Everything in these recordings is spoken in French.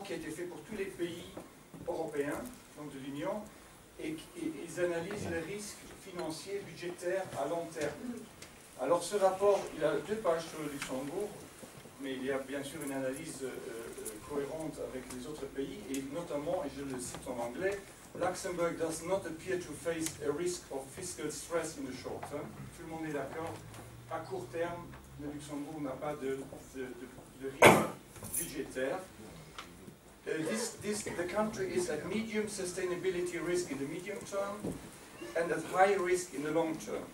qui a été fait pour tous les pays européens, donc de l'Union, et ils analysent les risques financiers, budgétaires à long terme. Alors ce rapport, il a 2 pages sur le Luxembourg, mais il y a bien sûr une analyse cohérente avec les autres pays, et notamment, et je le cite en anglais, Luxembourg does not appear to face a risk of fiscal stress in the short term. Tout le monde est d'accord. À court terme, le Luxembourg n'a pas de risque budgétaire. The country is at medium sustainability risk in the medium term and at high risk in the long term.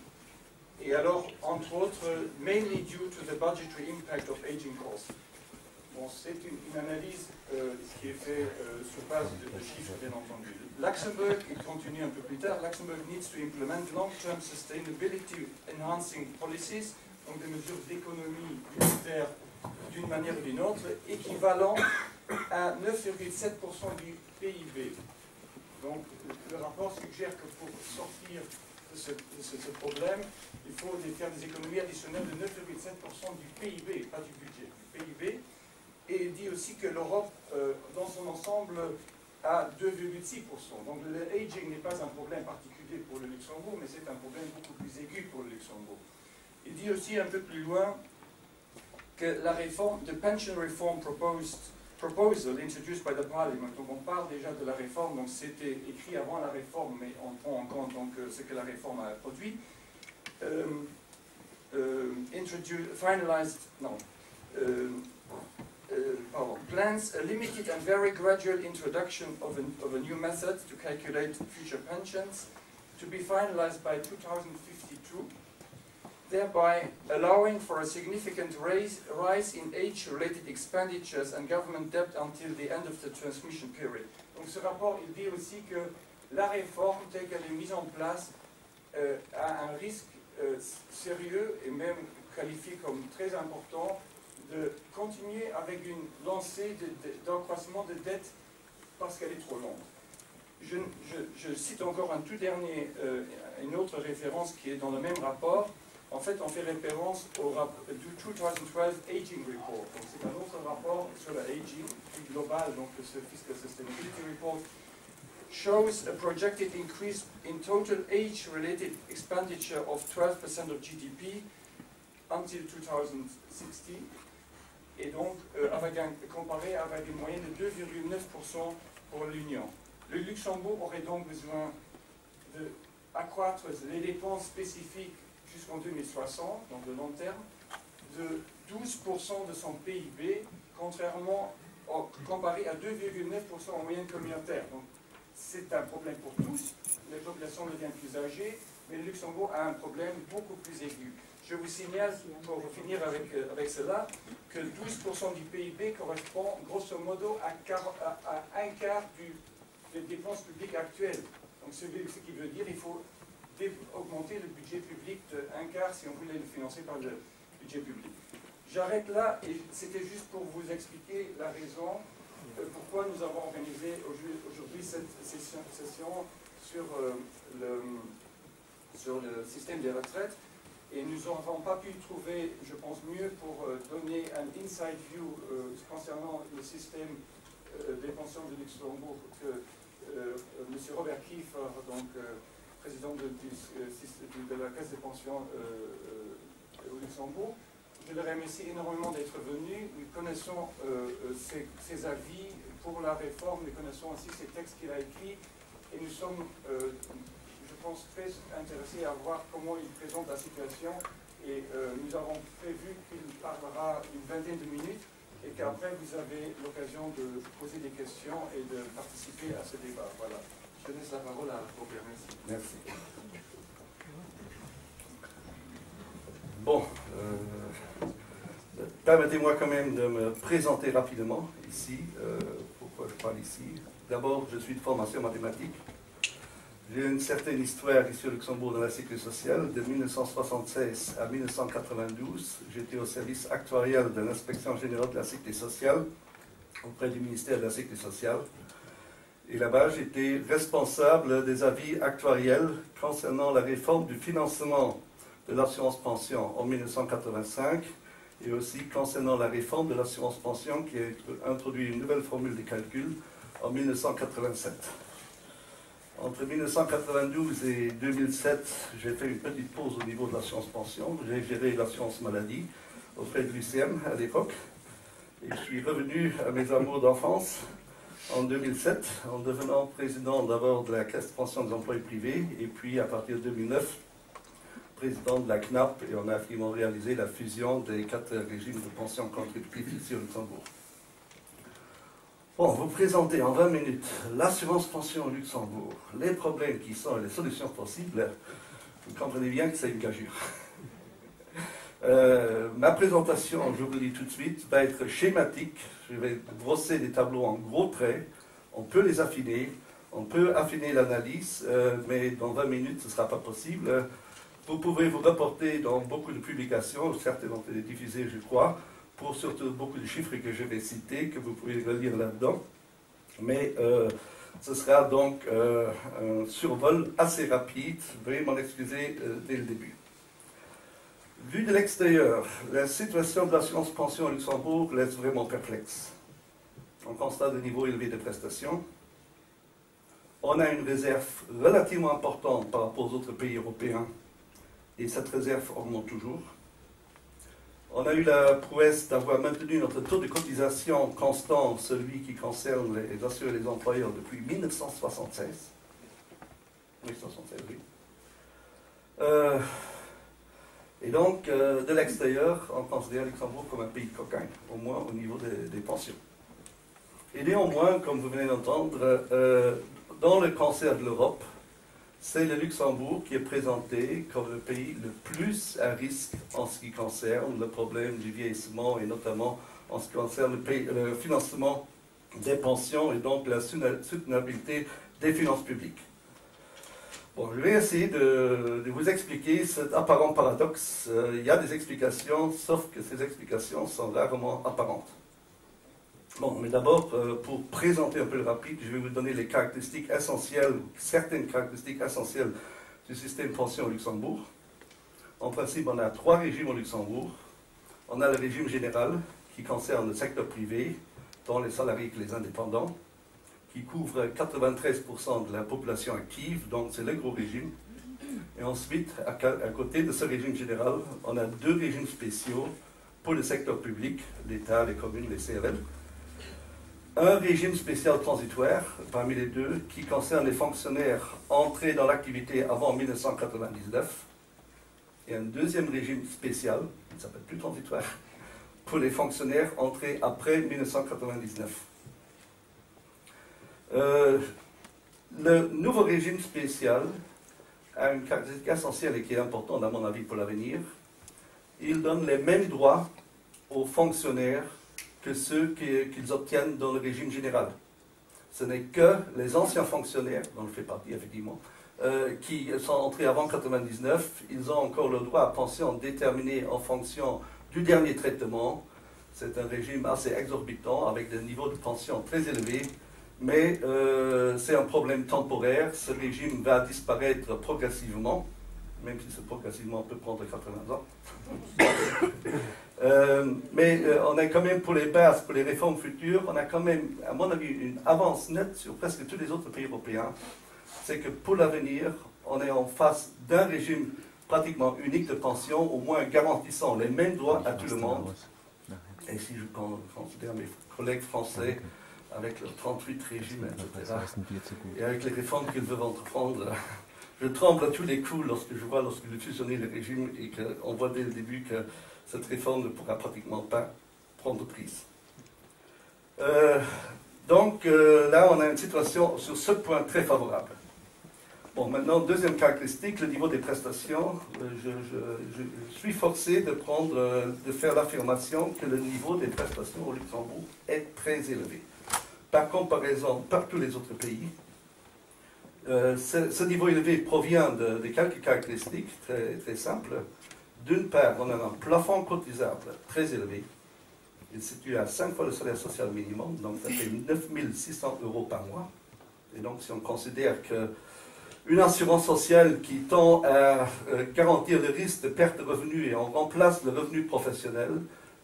Et alors, entre autres, mainly due to the budgetary impact of aging costs. Bon, c'est une analyse qui est faite sur base de chiffres, bien entendu. Luxembourg, il continue un peu plus tard, Luxembourg needs to implement long-term sustainability enhancing policies, donc des mesures d'économie budgétaire d'une manière ou d'une autre, équivalent à 9,7% du PIB. Donc, le rapport suggère que pour sortir de ce problème, il faut faire des économies additionnelles de 9,7% du PIB, pas du budget, du PIB. Et il dit aussi que l'Europe, dans son ensemble, a 2,6%. Donc le aging n'est pas un problème particulier pour le Luxembourg, mais c'est un problème beaucoup plus aigu pour le Luxembourg. Il dit aussi un peu plus loin que la réforme, the pension reform proposal introduced by the Parliament, donc on parle déjà de la réforme, donc c'était écrit avant la réforme, mais on prend en compte donc ce que la réforme a produit. Plans a limited and very gradual introduction of a new method to calculate future pensions to be finalized by 2052, thereby allowing for a significant rise in age-related expenditures and government debt until the end of the transmission period. Donc ce rapport, il dit aussi que la réforme telle qu'elle est mise en place a un risque sérieux et même qualifié comme très important de continuer avec une lancée d'accroissement de dette parce qu'elle est trop longue. Je cite encore un tout dernier, une autre référence qui est dans le même rapport. En fait, on fait référence au 2012 Aging Report. C'est un autre rapport sur le aging, plus global, donc ce Fiscal Sustainability Report, shows a projected increase in total age-related expenditure of 12% of GDP until 2060. Et donc comparé avec une moyenne de 2,9% pour l'Union. Le Luxembourg aurait donc besoin d'accroître les dépenses spécifiques jusqu'en 2060, donc le long terme, de 12% de son PIB, comparé à 2,9% en moyenne communautaire. Donc c'est un problème pour tous, les populations deviennent plus âgées, mais le Luxembourg a un problème beaucoup plus aigu. Je vous signale, pour finir avec cela, que 12% du PIB correspond grosso modo à un quart des dépenses publiques actuelles. Donc ce qui veut dire qu'il faut augmenter le budget public d'un quart si on voulait le financer par le budget public. J'arrête là et c'était juste pour vous expliquer la raison pourquoi nous avons organisé aujourd'hui cette session sur le système des retraites. Et nous n'avons pas pu trouver, je pense, mieux pour donner un inside view concernant le système des pensions de Luxembourg que M. Robert Kiefer, donc président de la Caisse des pensions au Luxembourg. Je le remercie énormément d'être venu. Nous connaissons ses avis pour la réforme, nous connaissons aussi ses textes qu'il a écrits et nous sommes je pense, très intéressé à voir comment il présente la situation et nous avons prévu qu'il parlera une vingtaine de minutes et qu'après vous avez l'occasion de poser des questions et de participer à ce débat. Voilà. Je laisse la parole à Robert. Merci. Bon, permettez-moi quand même de me présenter rapidement ici. Pourquoi je parle ici? D'abord, je suis de formation mathématique. J'ai une certaine histoire ici au Luxembourg dans la sécurité sociale. De 1976 à 1992, j'étais au service actuariel de l'inspection générale de la sécurité sociale auprès du ministère de la sécurité sociale. Et là-bas, j'étais responsable des avis actuariels concernant la réforme du financement de l'assurance pension en 1985 et aussi concernant la réforme de l'assurance pension qui a introduit une nouvelle formule de calcul en 1987. Entre 1992 et 2007, j'ai fait une petite pause au niveau de l'assurance pension. J'ai géré l'assurance maladie auprès de l'UCM à l'époque. Et je suis revenu à mes amours d'enfance en 2007, en devenant président d'abord de la Caisse de pension des employés privés, et puis à partir de 2009, président de la CNAP, et on a finalement réalisé la fusion des 4 régimes de pension contributive ici au Luxembourg. Bon, vous présentez en 20 minutes l'assurance pension au Luxembourg, les problèmes qui sont et les solutions possibles, vous comprenez bien que c'est une gageure. Ma présentation, je vous le dis tout de suite, va être schématique. Je vais brosser des tableaux en gros traits. On peut les affiner, on peut affiner l'analyse, mais dans 20 minutes, ce ne sera pas possible. Vous pouvez vous reporter dans beaucoup de publications, certaines ont été diffusées, je crois, pour surtout beaucoup de chiffres que je vais citer, que vous pouvez relire là-dedans. Mais ce sera donc un survol assez rapide. Veuillez m'en excuser dès le début. Vu de l'extérieur, la situation de l'assurance pension au Luxembourg laisse vraiment perplexe. On constate un niveau élevé de prestations. On a une réserve relativement importante par rapport aux autres pays européens, et cette réserve augmente toujours. On a eu la prouesse d'avoir maintenu notre taux de cotisation constant, celui qui concerne les assurés et les employeurs, depuis 1976. 1976, oui. Et donc, de l'extérieur, on considère Luxembourg comme un pays de cocagne, au moins au niveau des pensions. Et néanmoins, comme vous venez d'entendre, dans le concert de l'Europe, c'est le Luxembourg qui est présenté comme le pays le plus à risque en ce qui concerne le problème du vieillissement et notamment en ce qui concerne le financement des pensions et donc la soutenabilité des finances publiques. Bon, je vais essayer de vous expliquer cet apparent paradoxe. Il y a des explications, sauf que ces explications sont rarement apparentes. Bon, mais d'abord, pour présenter un peu le rapide, je vais vous donner les caractéristiques essentielles, certaines caractéristiques essentielles du système pension au Luxembourg. En principe, on a 3 régimes au Luxembourg. On a le régime général, qui concerne le secteur privé, dont les salariés et les indépendants, qui couvre 93% de la population active, donc c'est le gros régime. Et ensuite, à côté de ce régime général, on a 2 régimes spéciaux pour le secteur public, l'État, les communes, les CRL. Un régime spécial transitoire, parmi les deux, qui concerne les fonctionnaires entrés dans l'activité avant 1999. Et un deuxième régime spécial, qui ne s'appelle plus transitoire, pour les fonctionnaires entrés après 1999. Le nouveau régime spécial a une caractéristique essentielle et qui est importante à mon avis pour l'avenir. Il donne les mêmes droits aux fonctionnaires que ceux qu'ils obtiennent dans le régime général. Ce n'est que les anciens fonctionnaires, dont je fais partie effectivement, qui sont entrés avant 1999, ils ont encore le droit à pension déterminée en fonction du dernier traitement. C'est un régime assez exorbitant avec des niveaux de pension très élevés, mais c'est un problème temporaire. Ce régime va disparaître progressivement, même si ce progressivement peut prendre 80 ans. Mais on a quand même pour les bases, pour les réformes futures, on a quand même, à mon avis, une avance nette sur presque tous les autres pays européens. C'est que pour l'avenir, on est en face d'un régime pratiquement unique de pension, au moins garantissant les mêmes droits à tout le monde. Et si je considère mes collègues français, avec leurs 38 régimes, etc., et avec les réformes qu'ils veulent entreprendre, je tremble à tous les coups lorsque ils fusionnent les régimes et qu'on voit dès le début que cette réforme ne pourra pratiquement pas prendre prise. Donc là, on a une situation sur ce point très favorable. Bon, maintenant, deuxième caractéristique, le niveau des prestations. Je suis forcé de faire l'affirmation que le niveau des prestations au Luxembourg est très élevé. Par comparaison par tous les autres pays, ce niveau élevé provient de quelques caractéristiques très, très simples. D'une part, on a un plafond cotisable très élevé. Il se situe à 5 fois le salaire social minimum, donc ça fait 9 600 € par mois. Et donc, si on considère qu'une assurance sociale qui tend à garantir le risque de perte de revenus et on remplace le revenu professionnel,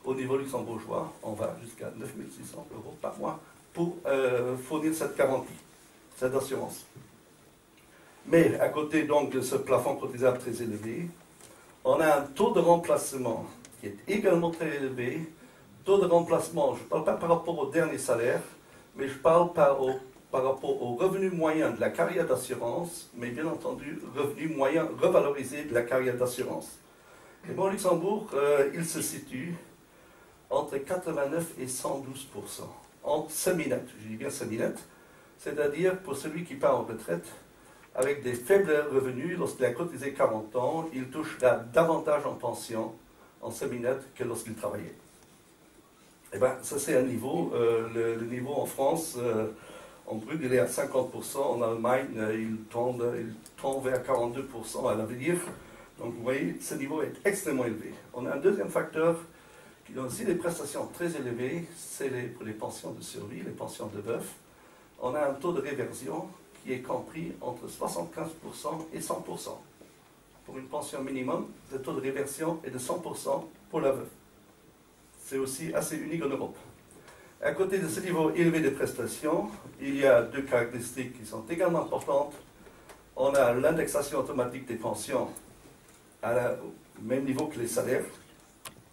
Au niveau luxembourgeois, on va jusqu'à 9 600 € par mois pour fournir cette garantie, cette assurance. Mais à côté donc de ce plafond cotisable très élevé, on a un taux de remplacement qui est également très élevé. Taux de remplacement, je ne parle pas par rapport au dernier salaire, mais je parle par rapport au revenu moyen de la carrière d'assurance, mais bien entendu, revenu moyen revalorisé de la carrière d'assurance. Et bon, Luxembourg, il se situe entre 89 et 112%, en semi-net, je dis bien semi-net, c'est-à-dire pour celui qui part en retraite, avec des faibles revenus, lorsqu'il a cotisé 40 ans, il touchera davantage en pension, en semi-net, que lorsqu'il travaillait. Et bien, ça c'est un niveau, le niveau en France, en brut, il est à 50%, en Allemagne, il tend vers 42% à l'avenir. Donc vous voyez, ce niveau est extrêmement élevé. On a un deuxième facteur qui donne aussi des prestations très élevées, c'est pour les pensions de survie, les pensions de veuf. On a un taux de réversion qui est compris entre 75% et 100%. Pour une pension minimum, le taux de réversion est de 100% pour la veuve. C'est aussi assez unique en Europe. À côté de ce niveau élevé de prestations, il y a deux caractéristiques qui sont également importantes. On a l'indexation automatique des pensions au même niveau que les salaires.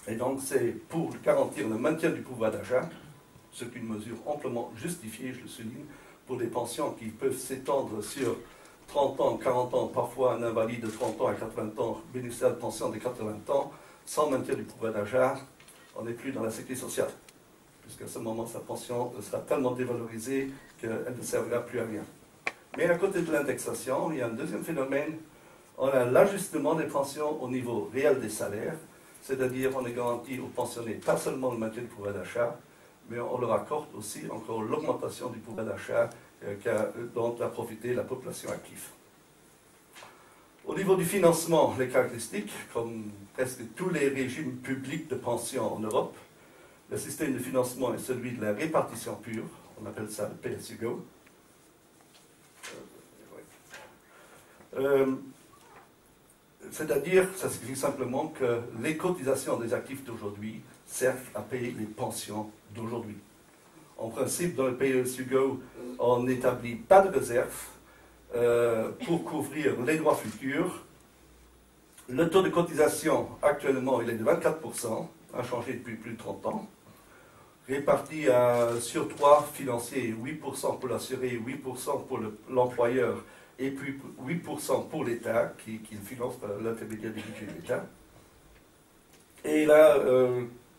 Et donc c'est pour garantir le maintien du pouvoir d'achat, ce qu'une mesure amplement justifiée, je le souligne, pour des pensions qui peuvent s'étendre sur 30 ans, 40 ans, parfois un invalide de 30 ans à 80 ans bénéficiera de pension de 80 ans, sans maintien du pouvoir d'achat, on n'est plus dans la sécurité sociale, puisqu'à ce moment sa pension sera tellement dévalorisée qu'elle ne servira plus à rien. Mais à côté de l'indexation, il y a un deuxième phénomène, on a l'ajustement des pensions au niveau réel des salaires, c'est-à-dire on est garanti aux pensionnés pas seulement le maintien du pouvoir d'achat, mais on leur accorde aussi encore l'augmentation du pouvoir d'achat dont a profité la population active. Au niveau du financement, les caractéristiques, comme presque tous les régimes publics de pension en Europe, le système de financement est celui de la répartition pure, on appelle ça le pay-as-you-go. C'est-à-dire, ça signifie simplement que les cotisations des actifs d'aujourd'hui servent à payer les pensions d'aujourd'hui. En principe, dans le pay-as-you-go, on n'établit pas de réserve pour couvrir les droits futurs. Le taux de cotisation, actuellement, il est de 24%, inchangé depuis plus de 30 ans, réparti sur 3 financiers, 8% pour l'assuré, 8% pour l'employeur, et puis 8% pour l'État, qui finance par l'intermédiaire du budget de l'État. Et là,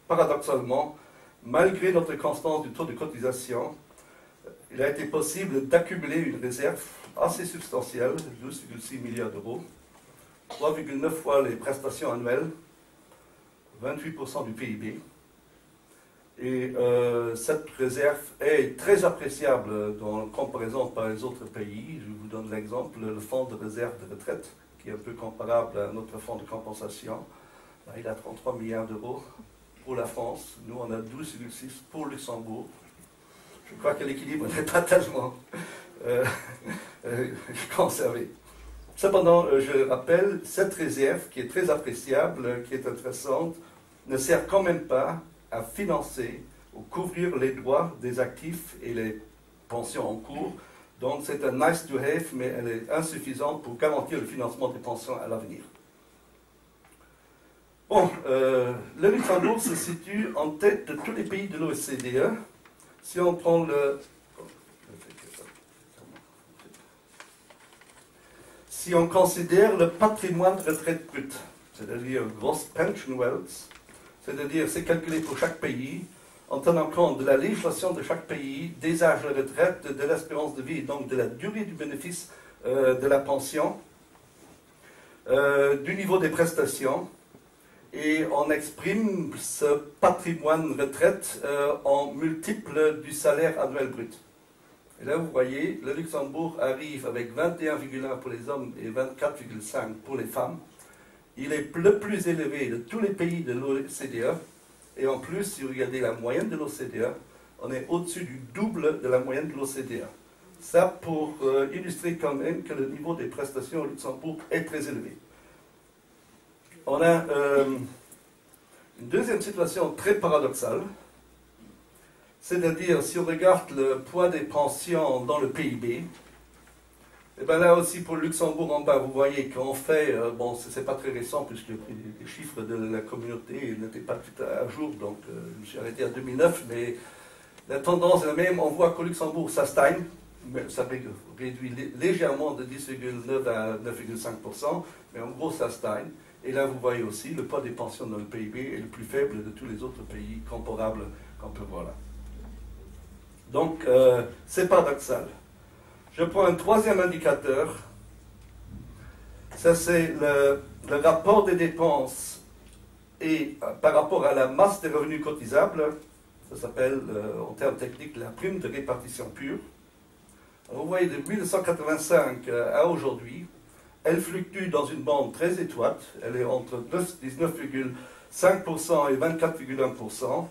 paradoxalement, malgré notre constance du taux de cotisation, il a été possible d'accumuler une réserve assez substantielle, 12,6 milliards d'euros, 3,9 fois les prestations annuelles, 28% du PIB. Et cette réserve est très appréciable en comparaison par les autres pays. Je vous donne l'exemple, le fonds de réserve de retraite, qui est un peu comparable à notre fonds de compensation. Il a 33 milliards d'euros pour la France. Nous, on a 12,6 pour Luxembourg. Je crois que l'équilibre n'est pas tellement conservé. Cependant, je rappelle, cette réserve, qui est très appréciable, qui est intéressante, ne sert quand même pas à financer ou couvrir les droits des actifs et les pensions en cours. Donc c'est un nice to have, mais elle est insuffisante pour garantir le financement des pensions à l'avenir. Bon, le Luxembourg se situe en tête de tous les pays de l'OCDE. Si on prend si on considère le patrimoine de retraite brut, c'est-à-dire gross pension wealth, c'est-à-dire c'est calculé pour chaque pays, en tenant compte de la législation de chaque pays, des âges de retraite, de l'espérance de vie, donc de la durée du bénéfice de la pension, du niveau des prestations, et on exprime ce patrimoine retraite en multiple du salaire annuel brut. Et là, vous voyez, le Luxembourg arrive avec 21,1 pour les hommes et 24,5 pour les femmes. Il est le plus élevé de tous les pays de l'OCDE. Et en plus, si vous regardez la moyenne de l'OCDE, on est au-dessus du double de la moyenne de l'OCDE. Ça pour illustrer quand même que le niveau des prestations au Luxembourg est très élevé. On a Une deuxième situation très paradoxale, c'est-à-dire si on regarde le poids des pensions dans le PIB, et bien là aussi pour le Luxembourg en bas, vous voyez qu'on fait, bon c'est pas très récent puisque les chiffres de la communauté n'étaient pas tout à jour, donc je me suis arrêté à 2009, mais la tendance est la même, on voit qu'au Luxembourg ça stagne, ça réduit légèrement de 10,9 à 9,5%, mais en gros ça stagne. Et là vous voyez aussi le poids des pensions dans le PIB est le plus faible de tous les autres pays comparables qu'on peut voir là. Donc c'est paradoxal. Je prends un troisième indicateur, ça c'est le rapport des dépenses et par rapport à la masse des revenus cotisables, ça s'appelle en termes techniques la prime de répartition pure. Alors, vous voyez de 1985 à aujourd'hui, elle fluctue dans une bande très étroite, elle est entre 19,5% et 24,1%.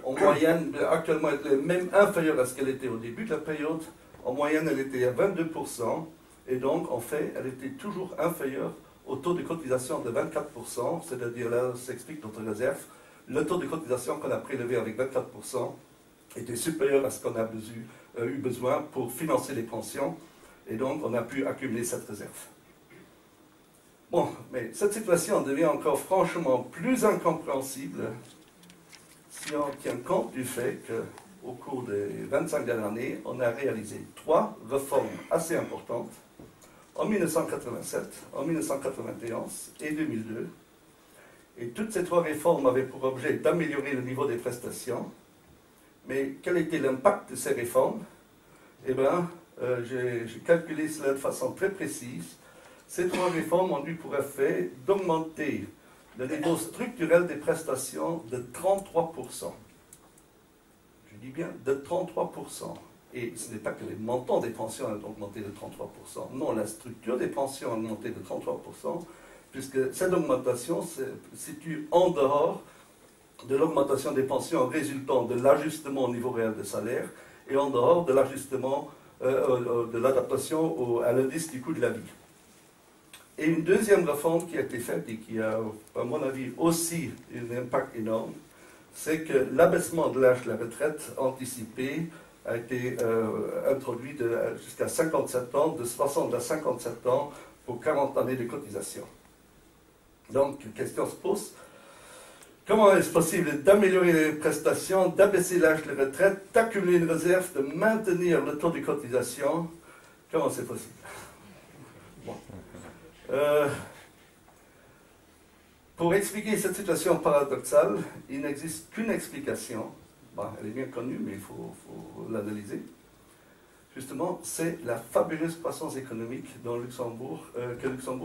En moyenne, actuellement, elle est même inférieure à ce qu'elle était au début de la période. En moyenne, elle était à 22%, et donc, en fait, elle était toujours inférieure au taux de cotisation de 24%, c'est-à-dire là, ça explique notre réserve. Le taux de cotisation qu'on a prélevé avec 24% était supérieur à ce qu'on a eu besoin pour financer les pensions, et donc on a pu accumuler cette réserve. Bon, mais cette situation devient encore franchement plus incompréhensible si on tient compte du fait qu'au cours des 25 dernières années, on a réalisé 3 réformes assez importantes en 1987, en 1991 et 2002. Et toutes ces 3 réformes avaient pour objet d'améliorer le niveau des prestations. Mais quel était l'impact de ces réformes? Eh bien, j'ai calculé cela de façon très précise. Ces 3 réformes ont eu pour effet d'augmenter le niveau structurel des prestations de 33%. Je dis bien de 33%. Et ce n'est pas que les montants des pensions ont augmenté de 33%. Non, la structure des pensions a augmenté de 33%, puisque cette augmentation se situe en dehors de l'augmentation des pensions résultant de l'ajustement au niveau réel de salaire et en dehors de l'ajustement, de l'adaptation à l'indice du coût de la vie. Et une deuxième réforme qui a été faite et qui a, à mon avis, aussi un impact énorme, c'est que l'abaissement de l'âge de la retraite anticipée a été introduit jusqu'à 57 ans, de 60 à 57 ans pour 40 années de cotisation. Donc, une question se pose. Comment est-ce possible d'améliorer les prestations, d'abaisser l'âge de la retraite, d'accumuler une réserve, de maintenir le taux de cotisation? Comment c'est possible? Bon. Pour expliquer cette situation paradoxale, il n'existe qu'une explication. Bon, elle est bien connue, mais il faut l'analyser. Justement, c'est la fabuleuse croissance économique que le Luxembourg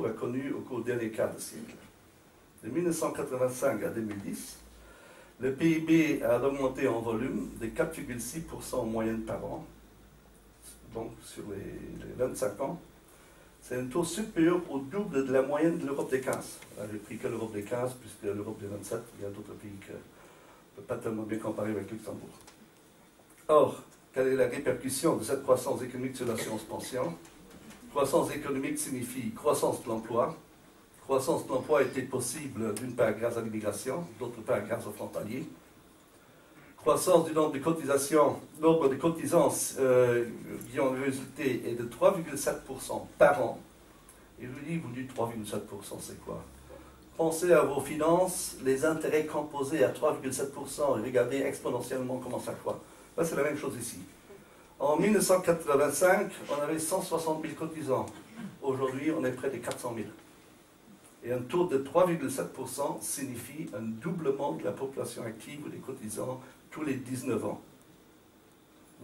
a connue au cours des derniers quarts de siècle. De 1985 à 2010, le PIB a augmenté en volume de 4,6% en moyenne par an, donc sur les 25 ans. C'est un taux supérieur au double de la moyenne de l'Europe des 15. J'ai pris que l'Europe des 15, puisque l'Europe des 27, il y a d'autres pays qu'on ne peut pas tellement bien comparer avec Luxembourg. Or, quelle est la répercussion de cette croissance économique sur l'assurance pension? Croissance économique signifie croissance de l'emploi. Croissance de l'emploi était possible d'une part grâce à l'immigration, d'autre part grâce aux frontaliers. Croissance du nombre de cotisations, nombre de cotisants qui ont résulté est de 3,7% par an. Et je vous dis, vous dites 3,7%, c'est quoi? Pensez à vos finances, les intérêts composés à 3,7% et regardez exponentiellement comment ça croît. Là, c'est la même chose ici. En 1985, on avait 160 000 cotisants. Aujourd'hui, on est près de 400 000. Et un taux de 3,7% signifie un doublement de la population active des cotisants tous les 19 ans.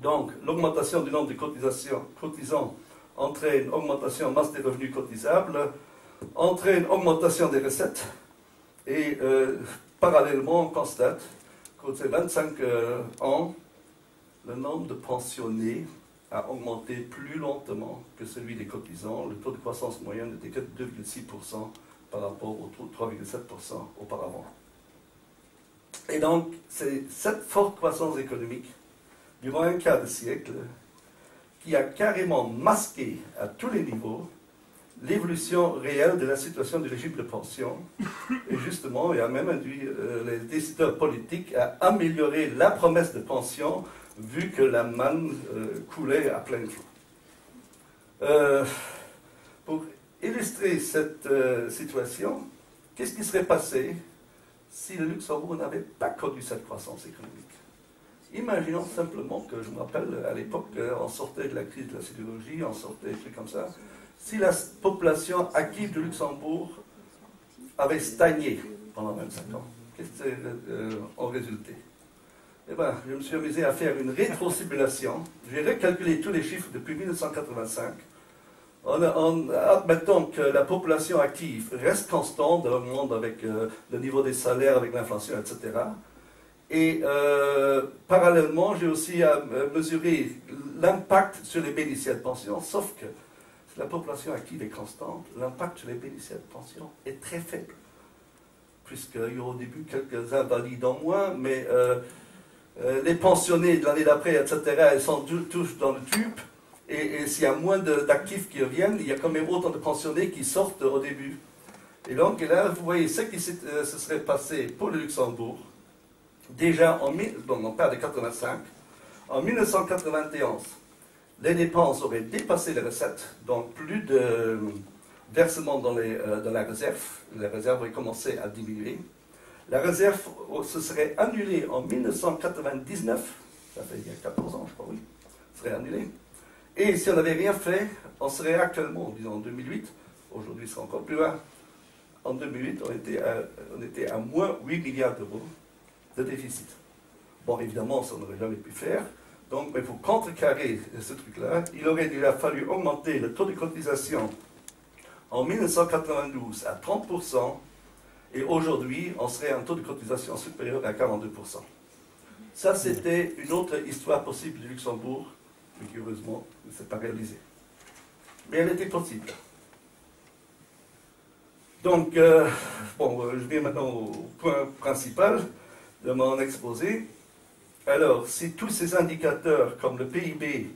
Donc, l'augmentation du nombre de cotisants entraîne une augmentation en masse des revenus cotisables, entraîne une augmentation des recettes, et parallèlement, on constate qu'au bout de 25 ans, le nombre de pensionnés a augmenté plus lentement que celui des cotisants. Le taux de croissance moyenne n'était que de 2,6% par rapport au taux de 3,7% auparavant. Et donc, c'est cette forte croissance économique, durant un quart de siècle, qui a carrément masqué à tous les niveaux l'évolution réelle de la situation du régime de pension. Et justement, il a même induit les décideurs politiques à améliorer la promesse de pension vu que la manne coulait à plein flot. Pour illustrer cette situation, qu'est-ce qui serait passé si le Luxembourg n'avait pas connu cette croissance économique? Imaginons simplement que, je me rappelle, à l'époque, on sortait de la crise de la sidérurgie, on sortait des trucs comme ça. Si la population active de Luxembourg avait stagné pendant 25 ans, qu'est-ce que en résulté? Eh bien, je me suis amusé à faire une rétro-simulation. J'ai recalculé tous les chiffres depuis 1985. Admettons que la population active reste constante, augmente avec le niveau des salaires, avec l'inflation, etc. Et parallèlement, j'ai aussi mesuré l'impact sur les bénéficiaires de pension, sauf que si la population active est constante, l'impact sur les bénéficiaires de pension est très faible, puisqu'il y aura au début quelques invalides en moins, mais les pensionnés de l'année d'après, etc., ils sont tous dans le tube, et s'il y a moins d'actifs qui reviennent, il y a quand même autant de pensionnés qui sortent au début. Et donc là, vous voyez ce qui se serait passé pour le Luxembourg. Déjà, on parle de 85, en 1991, les dépenses auraient dépassé les recettes, donc plus de versement dans la réserve. La réserve aurait commencé à diminuer. La réserve se serait annulée en 1999, ça fait il y a 14 ans, je crois, oui, serait annulée. Et si on n'avait rien fait, on serait actuellement, disons en 2008, aujourd'hui ce sera encore plus bas, en 2008, on était à moins 8 milliards d'euros de déficit. Bon, évidemment, ça on n'aurait jamais pu faire. Donc, mais pour contrecarrer ce truc-là, il aurait déjà fallu augmenter le taux de cotisation en 1992 à 30%, et aujourd'hui, on serait à un taux de cotisation supérieur à 42%. Ça, c'était une autre histoire possible du Luxembourg, mais qui, heureusement, ne s'est pas réalisée. Mais elle était possible. Donc, je viens maintenant au point principal de mon exposé. Alors, si tous ces indicateurs comme le PIB,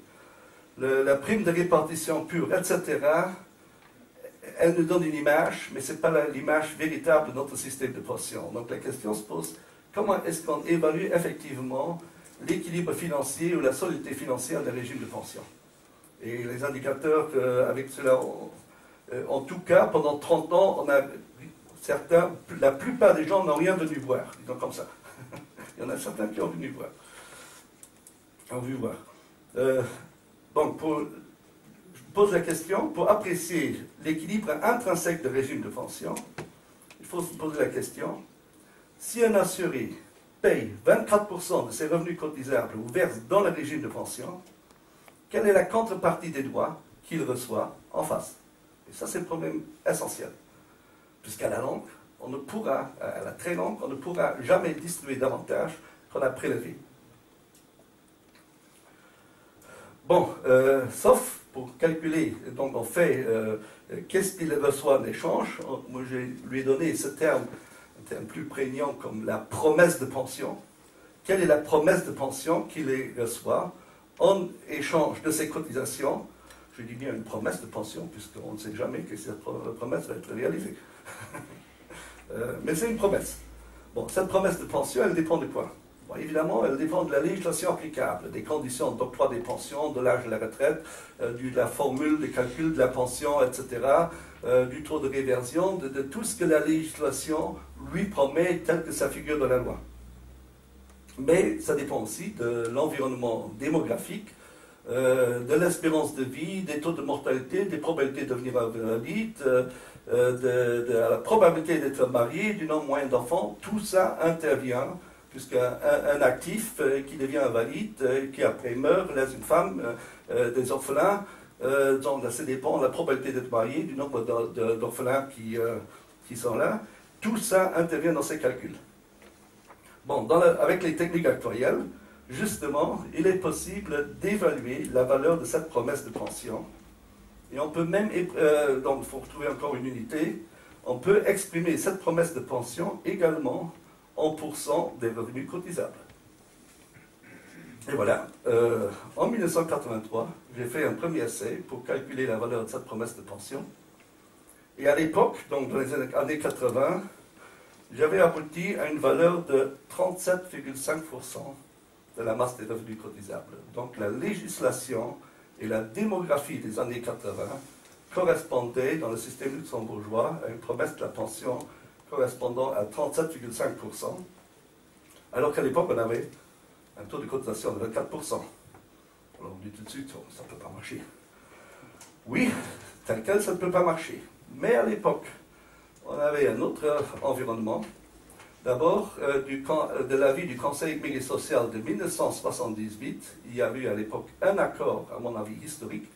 la prime de répartition pure, etc., elles nous donnent une image, mais ce n'est pas l'image véritable de notre système de pension. Donc la question se pose, comment est-ce qu'on évalue effectivement l'équilibre financier ou la solidité financière des régimes de pension? Et les indicateurs, avec cela, en tout cas, pendant 30 ans, la plupart des gens n'ont rien venu voir, disons comme ça. Il y en a certains qui ont venu voir. Donc, je pose la question, pour apprécier l'équilibre intrinsèque de régime de pension, il faut se poser la question, si un assuré paye 24% de ses revenus cotisables ou verse dans le régime de pension, quelle est la contrepartie des droits qu'il reçoit en face? Et ça, c'est le problème essentiel. Puisqu'à la longue, à la très longue, on ne pourra jamais distribuer davantage qu'on a prélevé. Bon, sauf pour calculer, donc on fait qu'est-ce qu'il reçoit en échange. Moi, je lui ai donné ce terme, un terme plus prégnant comme la promesse de pension. Quelle est la promesse de pension qu'il reçoit en échange de ses cotisations? Je dis bien une promesse de pension, puisqu'on ne sait jamais que cette promesse va être réalisée. Mais c'est une promesse. Bon, cette promesse de pension, elle dépend de quoi? Bon, évidemment, elle dépend de la législation applicable, des conditions d'octroi des pensions, de l'âge de la retraite, de la formule de calcul de la pension, etc., du taux de réversion, de tout ce que la législation lui promet tel que ça figure dans la loi. Mais ça dépend aussi de l'environnement démographique, de l'espérance de vie, des taux de mortalité, des probabilités de devenir invalide, de la probabilité d'être marié, du nombre moyen d'enfants. Tout ça intervient, puisqu'un actif qui devient invalide, qui après meurt, laisse une femme, des orphelins, donc ça dépend de la probabilité d'être marié, du nombre d'orphelins qui sont là. Tout ça intervient dans ces calculs. Bon, avec les techniques actuelles, justement, il est possible d'évaluer la valeur de cette promesse de pension. Et on peut même, donc il faut retrouver encore une unité, on peut exprimer cette promesse de pension également en pourcent des revenus cotisables. Et voilà, en 1983, j'ai fait un premier essai pour calculer la valeur de cette promesse de pension. Et à l'époque, donc dans les années 80, j'avais abouti à une valeur de 37,5% de la masse des revenus cotisables. Donc la législation et la démographie des années 80 correspondaient dans le système luxembourgeois à une promesse de la pension correspondant à 37,5%, alors qu'à l'époque on avait un taux de cotisation de 24%. Alors on dit tout de suite, oh, ça ne peut pas marcher. Oui, tel quel, ça ne peut pas marcher. Mais à l'époque, on avait un autre environnement. D'abord, de l'avis du Conseil économique et social de 1978, il y a eu à l'époque un accord, à mon avis historique,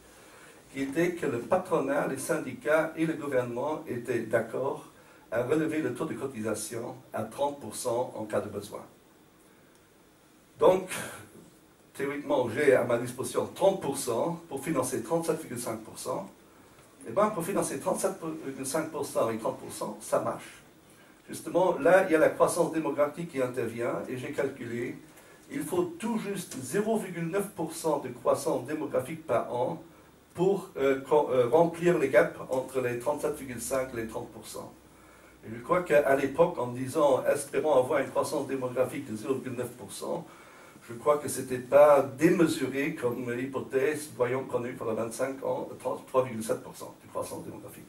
qui était que le patronat, les syndicats et le gouvernement étaient d'accord à relever le taux de cotisation à 30% en cas de besoin. Donc, théoriquement, j'ai à ma disposition 30% pour financer 37,5%. Et bien, pour financer 37,5% et 30%, ça marche. Justement, là, il y a la croissance démographique qui intervient, et j'ai calculé, il faut tout juste 0,9% de croissance démographique par an pour remplir les gaps entre les 37,5 et les 30%. Et je crois qu'à l'époque, en disant, espérons avoir une croissance démographique de 0,9%, je crois que ce n'était pas démesuré comme hypothèse, voyons qu'on a eu pendant 25 ans 3,7% de croissance démographique.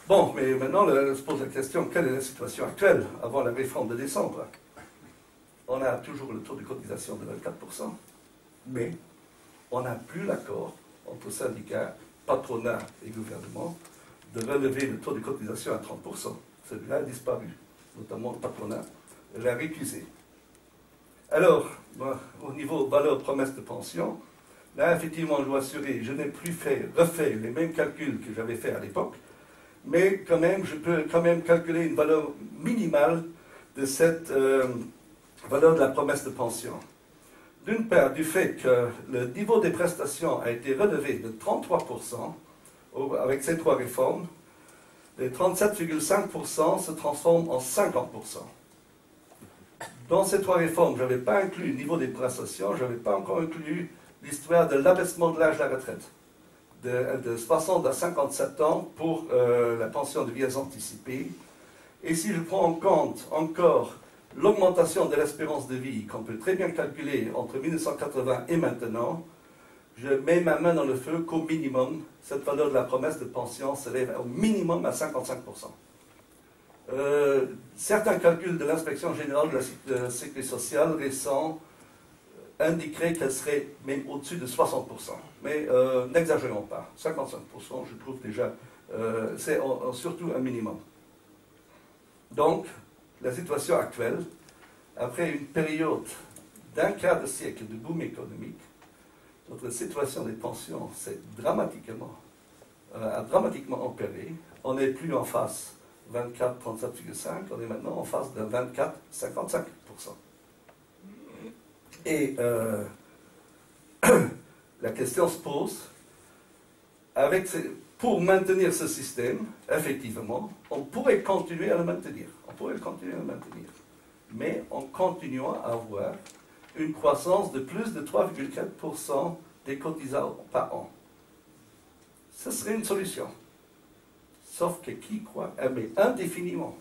Bon, mais maintenant, on se pose la question, quelle est la situation actuelle avant la réforme de décembre? On a toujours le taux de cotisation de 24%, mais on n'a plus l'accord entre syndicats, patronat et gouvernement de relever le taux de cotisation à 30%. Celui-là a disparu, notamment le patronat l'a récusé. Alors, au niveau valeur promesse de pension, là, effectivement, je dois assurer, je n'ai plus refait les mêmes calculs que j'avais fait à l'époque, mais quand même, je peux quand même calculer une valeur minimale de cette valeur de la promesse de pension. D'une part, du fait que le niveau des prestations a été relevé de 33%, avec ces trois réformes, les 37,5% se transforment en 50%. Dans ces trois réformes, je n'avais pas inclus le niveau des prestations, je n'avais pas encore inclus l'histoire de l'abaissement de l'âge de la retraite, de 60 à 57 ans pour la pension de vieillesse anticipée. Et si je prends en compte encore l'augmentation de l'espérance de vie, qu'on peut très bien calculer entre 1980 et maintenant, je mets ma main dans le feu qu'au minimum, cette valeur de la promesse de pension s'élève au minimum à 55%. Certains calculs de l'inspection générale de la sécurité sociale récents indiqueraient qu'elle serait même au-dessus de 60%. Mais n'exagérons pas. 55%, je trouve déjà, c'est surtout un minimum. Donc, la situation actuelle, après une période d'un quart de siècle de boom économique, notre situation des pensions a dramatiquement empiré. On n'est plus en phase 24-37,5, on est maintenant en phase de 24-55%. Et la question se pose, pour maintenir ce système, effectivement, on pourrait continuer à le maintenir. Mais en continuant à avoir une croissance de plus de 3,4% des cotisants par an. Ce serait une solution. Sauf que qui croit? Mais indéfiniment.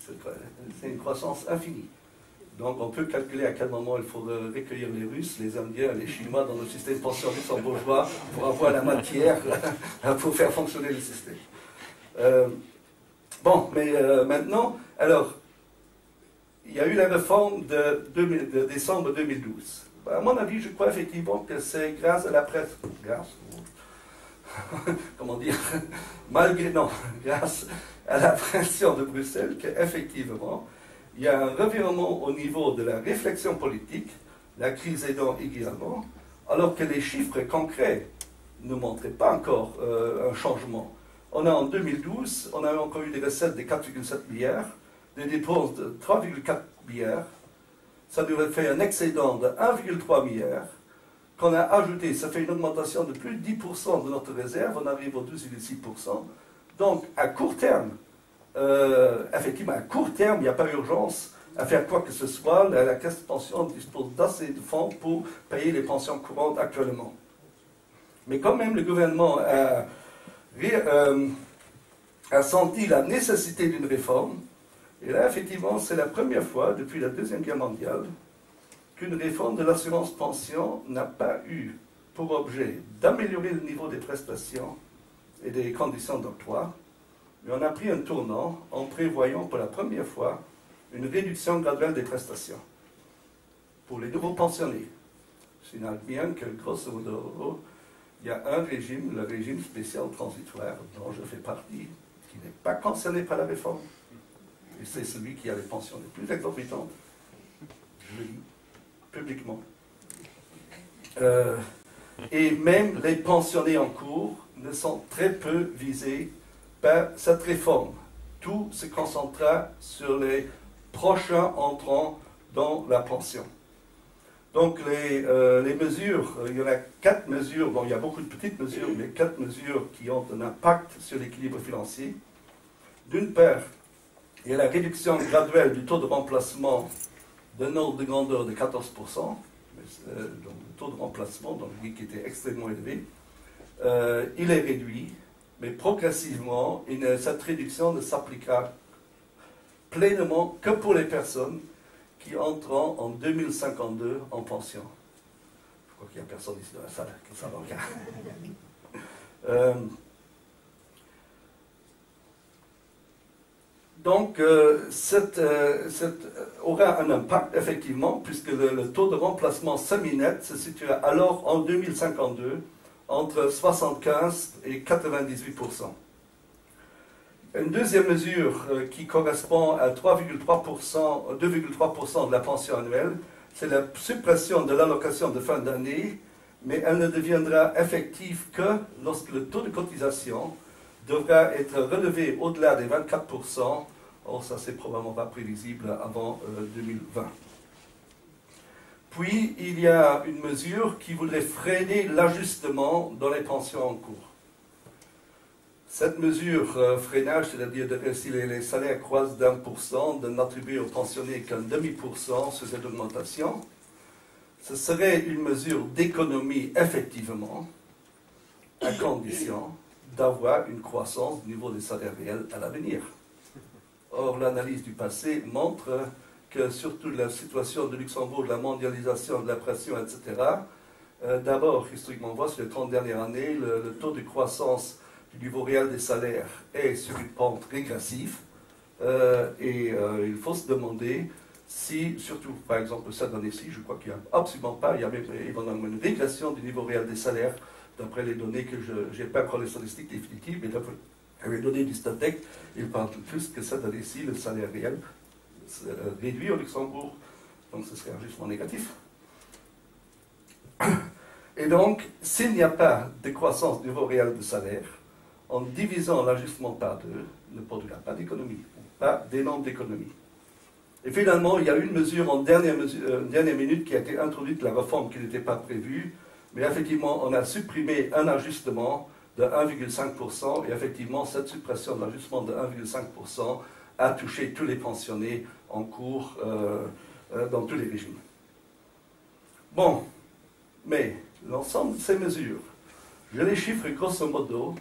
C'est une croissance infinie. Donc on peut calculer à quel moment il faudrait recueillir les Russes, les Indiens, les Chinois dans le système pensionnel luxembourgeois pour avoir la matière pour faire fonctionner le système. Bon, mais maintenant, alors, il y a eu la réforme de décembre 2012. À mon avis, je crois effectivement que c'est grâce à la presse, comment dire, grâce à la pression de Bruxelles qu'effectivement, il y a un revirement au niveau de la réflexion politique, la crise aidant également, alors que les chiffres concrets ne montraient pas encore un changement. On a en 2012, on a encore eu des recettes de 4,7 milliards, des dépenses de 3,4 milliards, ça nous a fait un excédent de 1,3 milliard, qu'on a ajouté, ça fait une augmentation de plus de 10% de notre réserve, on arrive au 12,6%. Donc, à court terme, effectivement, à court terme, il n'y a pas urgence à faire quoi que ce soit. La caisse de pension dispose d'assez de fonds pour payer les pensions courantes actuellement. Mais quand même, le gouvernement a a senti la nécessité d'une réforme. Et là, effectivement, c'est la première fois depuis la Deuxième Guerre mondiale qu'une réforme de l'assurance pension n'a pas eu pour objet d'améliorer le niveau des prestations et des conditions d'octroi, mais on a pris un tournant en prévoyant pour la première fois une réduction graduelle des prestations pour les nouveaux pensionnés. Je signale bien que, grosso modo, il y a un régime, le régime spécial transitoire, dont je fais partie, qui n'est pas concerné par la réforme. Et c'est celui qui a les pensions les plus exorbitantes. Je le dis publiquement. Et même les pensionnés en cours ne sont très peu visés par cette réforme. Tout se concentrera sur les prochains entrants dans la pension. Donc les mesures, il y en a 4 mesures, bon il y a beaucoup de petites mesures, mais 4 mesures qui ont un impact sur l'équilibre financier. D'une part, il y a la réduction graduelle du taux de remplacement d'un ordre de grandeur de 14%, donc le taux de remplacement, donc qui était extrêmement élevé, il est réduit, mais progressivement, cette réduction ne s'appliquera pleinement que pour les personnes qui entreront en 2052 en pension. Je crois qu'il n'y a personne ici dans la salle qui s'en va. Donc, aura un impact, effectivement, puisque le taux de remplacement semi-net se situera alors en 2052 entre 75 et 98%. Une deuxième mesure qui correspond à 2,3% de la pension annuelle, c'est la suppression de l'allocation de fin d'année, mais elle ne deviendra effective que lorsque le taux de cotisation devra être relevé au-delà des 24%. Or, ça, c'est probablement pas prévisible avant 2020. Puis, il y a une mesure qui voudrait freiner l'ajustement dans les pensions en cours. Cette mesure freinage, c'est-à-dire si les salaires croissent d'1%, de n'attribuer aux pensionnés qu'un demi% sur cette augmentation, ce serait une mesure d'économie effectivement, à condition d'avoir une croissance du niveau des salaires réels à l'avenir. Or, l'analyse du passé montre que, surtout la situation de Luxembourg, de la mondialisation, de la pression, etc., d'abord, historiquement, on voit sur les 30 dernières années, le taux de croissance du niveau réel des salaires est sur une pente régressive, et il faut se demander si, surtout, par exemple, cette année-ci, je crois qu'il n'y a absolument pas, il y a même une régression du niveau réel des salaires, d'après les données que je n'ai pas encore les statistiques définitives, mais d'après les données du Statec, il parle plus que cette année-ci, le salaire réel réduit au Luxembourg, donc ce serait un ajustement négatif. Et donc, s'il n'y a pas de croissance du niveau réel de salaire, en divisant l'ajustement par 2, ne produira pas d'économie, pas d'énorme d'économie. Et finalement, il y a une mesure en dernière minute qui a été introduite, la réforme qui n'était pas prévue, mais effectivement, on a supprimé un ajustement de 1,5%, et effectivement, cette suppression de l'ajustement de 1,5% a touché tous les pensionnés en cours dans tous les régimes. Bon, mais l'ensemble de ces mesures, je les chiffre grosso modo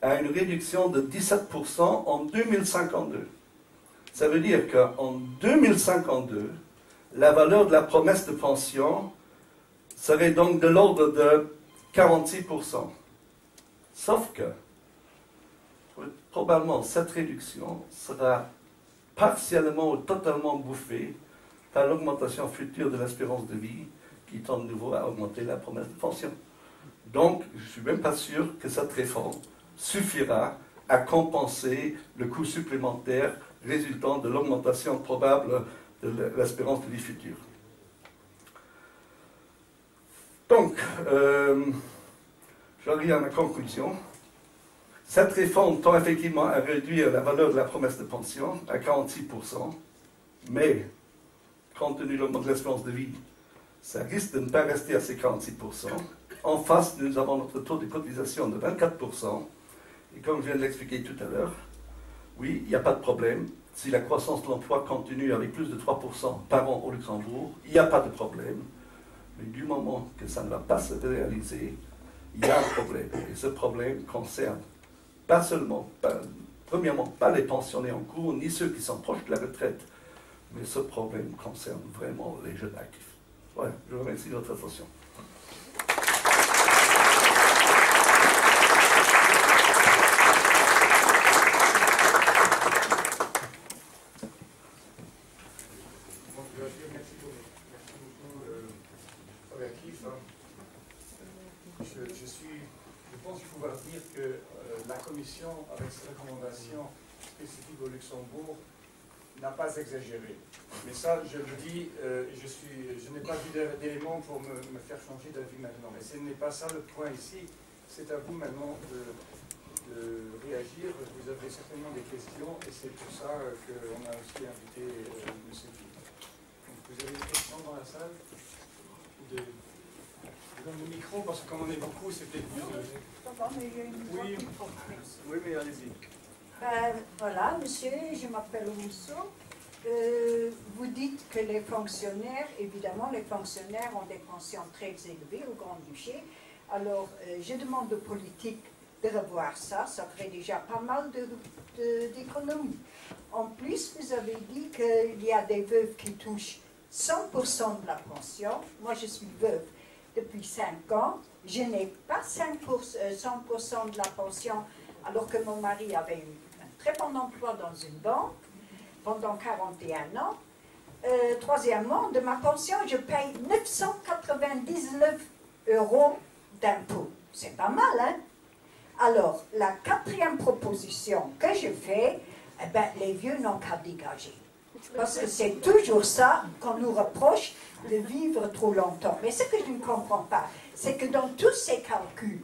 à une réduction de 17% en 2052. Ça veut dire qu'en 2052, la valeur de la promesse de pension serait donc de l'ordre de 46%. Sauf que, probablement, cette réduction sera partiellement ou totalement bouffée par l'augmentation future de l'espérance de vie qui tend de nouveau à augmenter la promesse de pension. Donc, je ne suis même pas sûr que cette réforme suffira à compenser le coût supplémentaire résultant de l'augmentation probable de l'espérance de vie future. Donc, j'arrive à ma conclusion. Cette réforme tend effectivement à réduire la valeur de la promesse de pension à 46%, mais, compte tenu de l'espérance de vie, ça risque de ne pas rester à ces 46%. En face, nous avons notre taux de cotisation de 24%, et comme je viens de l'expliquer tout à l'heure, oui, il n'y a pas de problème. Si la croissance de l'emploi continue avec plus de 3% par an au Luxembourg, il n'y a pas de problème. Mais du moment que ça ne va pas se réaliser, il y a un problème. Et ce problème concerne pas seulement, premièrement, pas les pensionnés en cours, ni ceux qui sont proches de la retraite, mais ce problème concerne vraiment les jeunes actifs. Voilà, je vous remercie de votre attention. Je pense qu'il faut dire que la Commission, avec ses recommandations spécifiques au Luxembourg, n'a pas exagéré. Mais ça, je le dis, je n'ai pas vu d'éléments pour me faire changer d'avis maintenant. Mais ce n'est pas ça le point ici. C'est à vous maintenant de réagir. Vous avez certainement des questions et c'est pour ça qu'on a aussi invité M. Philippe. Donc, vous avez des questions dans la salle? Je donne le micro parce que comme on est beaucoup, c'est peut-être mieux de... Oui, mais allez-y. Voilà, monsieur, je m'appelle Rousseau. Vous dites que les fonctionnaires, évidemment, les fonctionnaires ont des pensions très élevées au Grand-Duché. Alors, je demande aux politiques de revoir ça. Ça ferait déjà pas mal d'économies. En plus, vous avez dit qu'il y a des veuves qui touchent 100% de la pension. Moi, je suis veuve depuis 5 ans. Je n'ai pas 100% de la pension, alors que mon mari avait un très bon emploi dans une banque pendant 41 ans. Troisièmement, de ma pension, je paye 999 € d'impôts. C'est pas mal, hein? Alors, la quatrième proposition que je fais, eh ben, les vieux n'ont qu'à dégager. Parce que c'est toujours ça qu'on nous reproche de vivre trop longtemps. Mais ce que je ne comprends pas, c'est que dans tous ces calculs,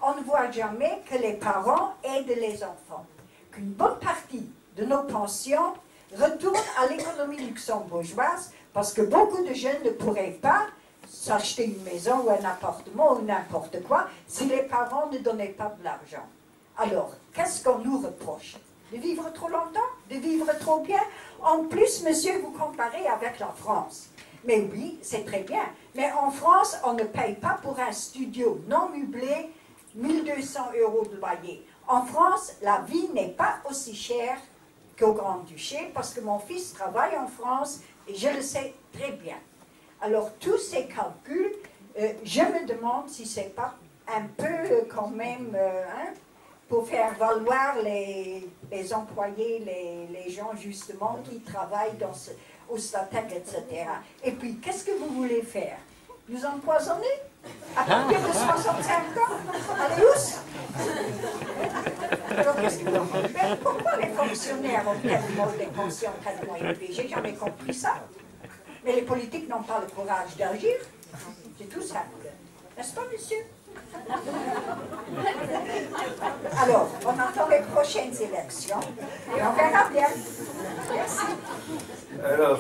on ne voit jamais que les parents aident les enfants. Qu'une bonne partie de nos pensions retourne à l'économie luxembourgeoise parce que beaucoup de jeunes ne pourraient pas s'acheter une maison ou un appartement ou n'importe quoi si les parents ne donnaient pas de l'argent. Alors, qu'est-ce qu'on nous reproche? De vivre trop longtemps? De vivre trop bien? En plus, monsieur, vous comparez avec la France. Mais oui, c'est très bien. Mais en France, on ne paye pas pour un studio non meublé 1200 € de loyer. En France, la vie n'est pas aussi chère qu'au Grand-Duché parce que mon fils travaille en France et je le sais très bien. Alors, tous ces calculs, je me demande si ce n'est pas un peu quand même... pour faire valoir les employés, les gens justement qui travaillent au Statec, etc. Et puis, qu'est-ce que vous voulez faire? Nous empoisonner? À partir de 65 ans? Allez, où? Pourquoi les fonctionnaires ont tellement des pensions tellement élevées? J'ai jamais compris ça. Mais les politiques n'ont pas le courage d'agir. C'est tout simple. N'est-ce pas, monsieur? Alors, on attend les prochaines élections et on verra bien. Merci. Alors,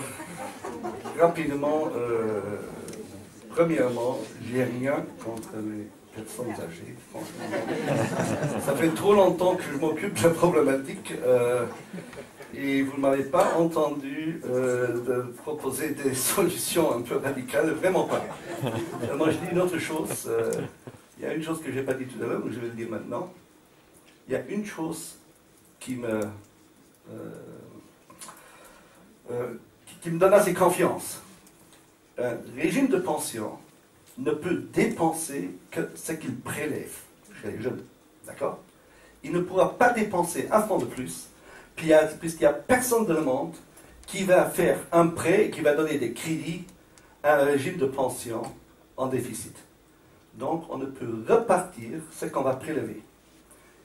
rapidement, premièrement, j'ai rien contre les personnes âgées, franchement. Ça fait trop longtemps que je m'occupe de la problématique et vous ne m'avez pas entendu de proposer des solutions un peu radicales, vraiment pas. Moi, je dis une autre chose. Il y a une chose que je n'ai pas dit tout à l'heure, mais je vais le dire maintenant. Il y a une chose qui me donne assez confiance. Un régime de pension ne peut dépenser que ce qu'il prélève chez les jeunes. D'accord? Il ne pourra pas dépenser un franc de plus, puisqu'il n'y a personne dans le monde qui va faire un prêt et qui va donner des crédits à un régime de pension en déficit. Donc, on ne peut repartir ce qu'on va prélever.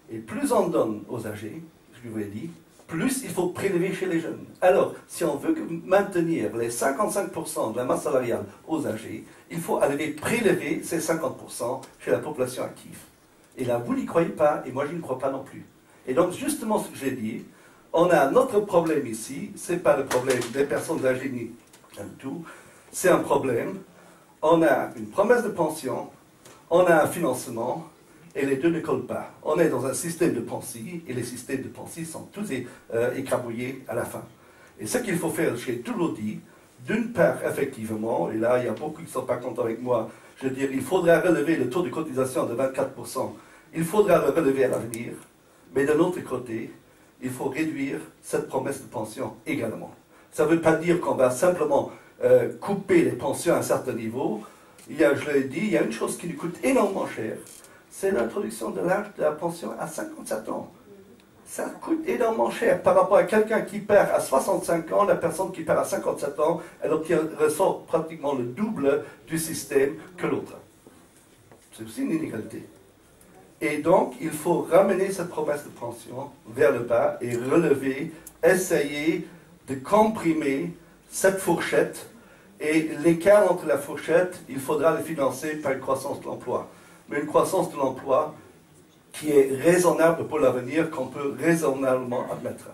Et plus on donne aux âgés, je vous l'ai dit, plus il faut prélever chez les jeunes. Alors, si on veut maintenir les 55% de la masse salariale aux âgés, il faut aller prélever ces 50% chez la population active. Et là, vous n'y croyez pas, et moi, je n'y crois pas non plus. Et donc, justement, ce que j'ai dit, on a un autre problème ici, ce n'est pas le problème des personnes âgées ni du tout, c'est un problème. On a une promesse de pension, on a un financement, et les deux ne collent pas. On est dans un système de pensée, et les systèmes de pensée sont tous écrabouillés à la fin. Et ce qu'il faut faire, j'ai toujours dit, d'une part, effectivement, et là, il y a beaucoup qui ne sont pas contents avec moi, je veux dire, il faudra relever le taux de cotisation de 24%, il faudra le relever à l'avenir, Mais d'un autre côté, il faut réduire cette promesse de pension également. Ça ne veut pas dire qu'on va simplement couper les pensions à un certain niveau. Je l'ai dit, il y a une chose qui nous coûte énormément cher, c'est l'introduction de l'âge de la pension à 57 ans. Ça coûte énormément cher par rapport à quelqu'un qui perd à 65 ans, la personne qui perd à 57 ans, elle ressort pratiquement le double du système que l'autre. C'est aussi une inégalité. Et donc, il faut ramener cette promesse de pension vers le bas et relever, essayer de comprimer cette fourchette. Et l'écart entre la fourchette, il faudra le financer par une croissance de l'emploi. Mais une croissance de l'emploi qui est raisonnable pour l'avenir, qu'on peut raisonnablement admettre.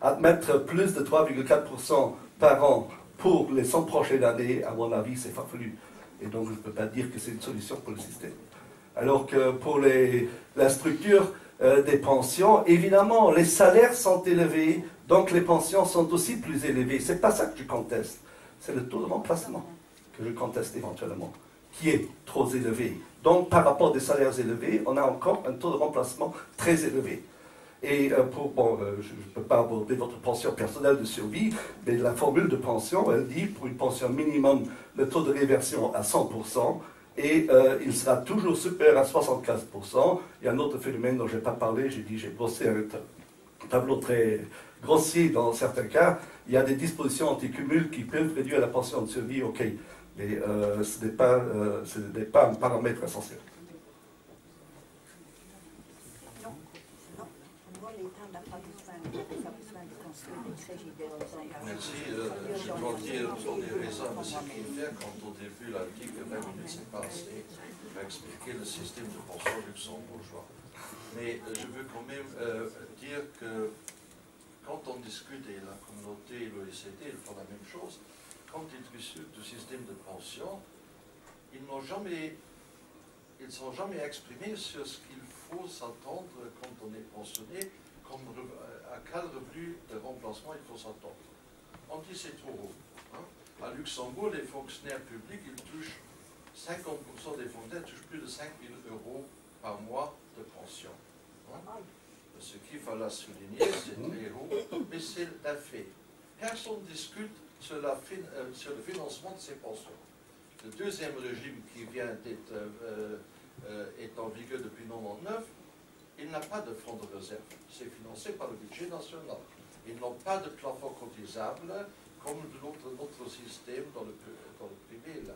Admettre plus de 3,4% par an pour les 100 prochaines années, à mon avis, c'est farfelu. Et donc, je ne peux pas dire que c'est une solution pour le système. Alors que pour la structure des pensions, évidemment, les salaires sont élevés, donc les pensions sont aussi plus élevées. Ce n'est pas ça que je conteste. C'est le taux de remplacement que je conteste éventuellement, qui est trop élevé. Donc, par rapport à des salaires élevés, on a encore un taux de remplacement très élevé. Et je ne peux pas aborder votre pension personnelle de survie, mais la formule de pension, elle dit, pour une pension minimum, le taux de réversion à 100%, et il sera toujours supérieur à 75%. Il y a un autre phénomène dont je n'ai pas parlé, j'ai bossé un tableau très grossier dans certains cas. Il y a des dispositions anti-cumul qui peuvent réduire la pension de survie, ok, mais ce n'est pas un paramètre essentiel. Non, non, moi l'État n'a pas besoin de construire des très généreuses. Merci. Je dois dire pour des raisons de sécurité, quand au début l'a dit que 20 minutes c'est pas assez, il va expliquer le système de pension luxembourgeois. Mais je veux quand même dire que quand on discute, et la communauté et l'OECD, ils font la même chose, quand ils discutent du système de pension, ils ne sont jamais exprimés sur ce qu'il faut s'attendre quand on est pensionné, à quel revenu de remplacement il faut s'attendre. On dit c'est trop haut. Hein. À Luxembourg, les fonctionnaires publics, ils touchent 50% des fonctionnaires touchent plus de 5 000 € par mois de pension. Hein. Ce qu'il fallait souligner, c'est très haut, mais c'est un fait. Personne ne discute sur le financement de ces pensions. Le deuxième régime qui vient d'être est en vigueur depuis 1999, il n'a pas de fonds de réserve. C'est financé par le budget national. Ils n'ont pas de plafond cotisable comme notre système dans le privé là.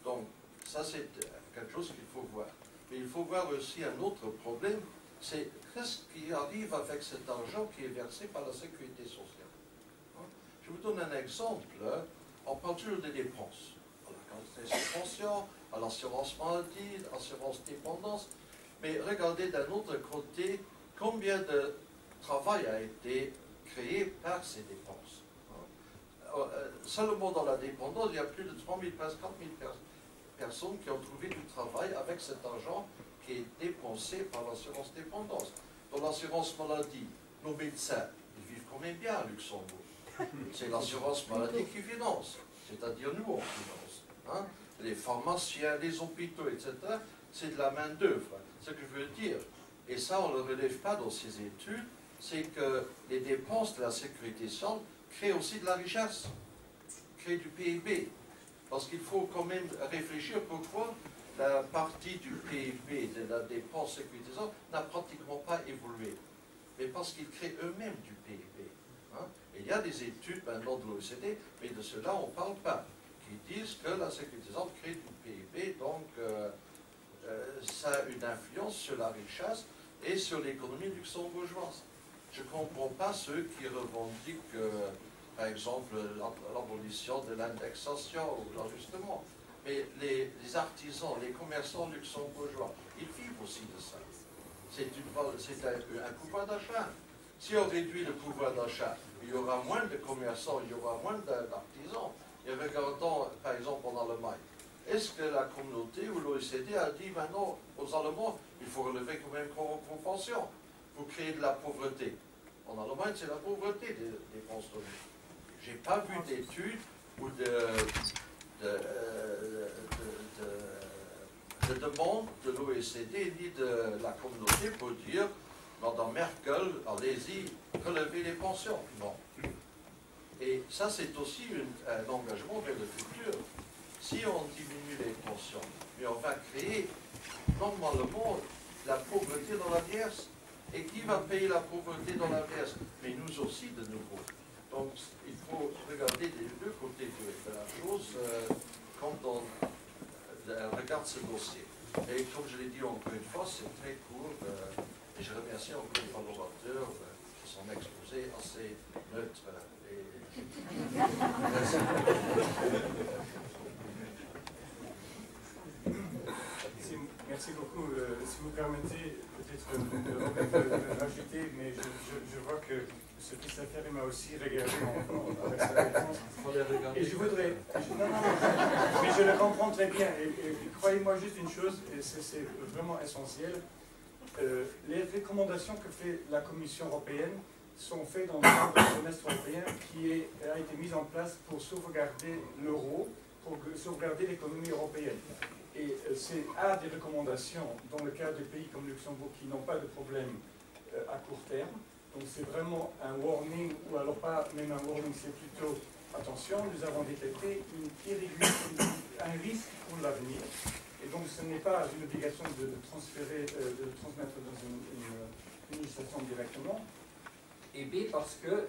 Donc, ça c'est quelque chose qu'il faut voir. Mais il faut voir aussi un autre problème, c'est qu'est-ce qui arrive avec cet argent qui est versé par la sécurité sociale. Je vous donne un exemple. On parle toujours des dépenses. À la contribution pension, à l'assurance maladie, assurance dépendance. Mais regardez d'un autre côté combien de travail a été créé par ces dépenses. Seulement dans la dépendance, il y a plus de 3 000, presque 4 000 personnes qui ont trouvé du travail avec cet argent qui est dépensé par l'assurance dépendance. Dans l'assurance maladie, nos médecins, ils vivent quand même bien à Luxembourg. C'est l'assurance maladie qui finance, c'est-à-dire nous on finance. Hein. Les pharmaciens, les hôpitaux, etc., c'est de la main-d'œuvre. Ce que je veux dire, et ça on ne le relève pas dans ces études, c'est que les dépenses de la sécurité sociale créent aussi de la richesse, créent du PIB. Parce qu'il faut quand même réfléchir pourquoi la partie du PIB de la dépense sécurité sociale n'a pratiquement pas évolué. Mais parce qu'ils créent eux-mêmes du PIB. Hein. Il y a des études maintenant de l'OECD, mais de cela on ne parle pas, qui disent que la sécurité sociale crée du PIB, donc ça a une influence sur la richesse et sur l'économie luxembourgeoise. Je ne comprends pas ceux qui revendiquent, par exemple, l'abolition de l'indexation ou l'ajustement. Mais les artisans, les commerçants luxembourgeois, ils vivent aussi de ça. C'est un pouvoir d'achat. Si on réduit le pouvoir d'achat, il y aura moins de commerçants, il y aura moins d'artisans. Et regardons, par exemple, en Allemagne, est-ce que la communauté ou l'OECD a dit maintenant aux Allemands, il faut relever quand même vos pensions pour créer de la pauvreté? En Allemagne, c'est la pauvreté des pensions. Je n'ai pas vu d'études ou de demande de l'OECD ni de la communauté pour dire Madame Merkel, allez-y, relevez les pensions. Non. Et ça, c'est aussi un engagement vers le futur. Si on diminue les pensions, mais on va créer normalement la pauvreté dans la Vierge. Et qui va payer la pauvreté dans la Vierge? Mais nous aussi, de nouveau. Donc, il faut regarder les deux côtés de la chose quand on regarde ce dossier. Et comme je l'ai dit encore une fois, c'est très court. Et je remercie encore les collaborateurs qui sont exposés assez neutres. Merci beaucoup. Si vous permettez, peut-être de rajouter, mais je vois que ce Christophe m'a aussi regardé avec sa réponse. Et je voudrais... Non, mais je le comprends très bien. Et croyez-moi juste une chose, et c'est vraiment essentiel. Les recommandations que fait la Commission européenne sont faites dans le cadre du semestre européen qui a été mis en place pour sauvegarder l'euro, pour sauvegarder l'économie européenne. Et c'est des recommandations dans le cas de pays comme Luxembourg qui n'ont pas de problème à court terme. Donc c'est vraiment un warning, ou alors pas même un warning, c'est plutôt attention, nous avons détecté un risque pour l'avenir. Et donc ce n'est pas une obligation de transmettre dans une administration directement. Et B, parce que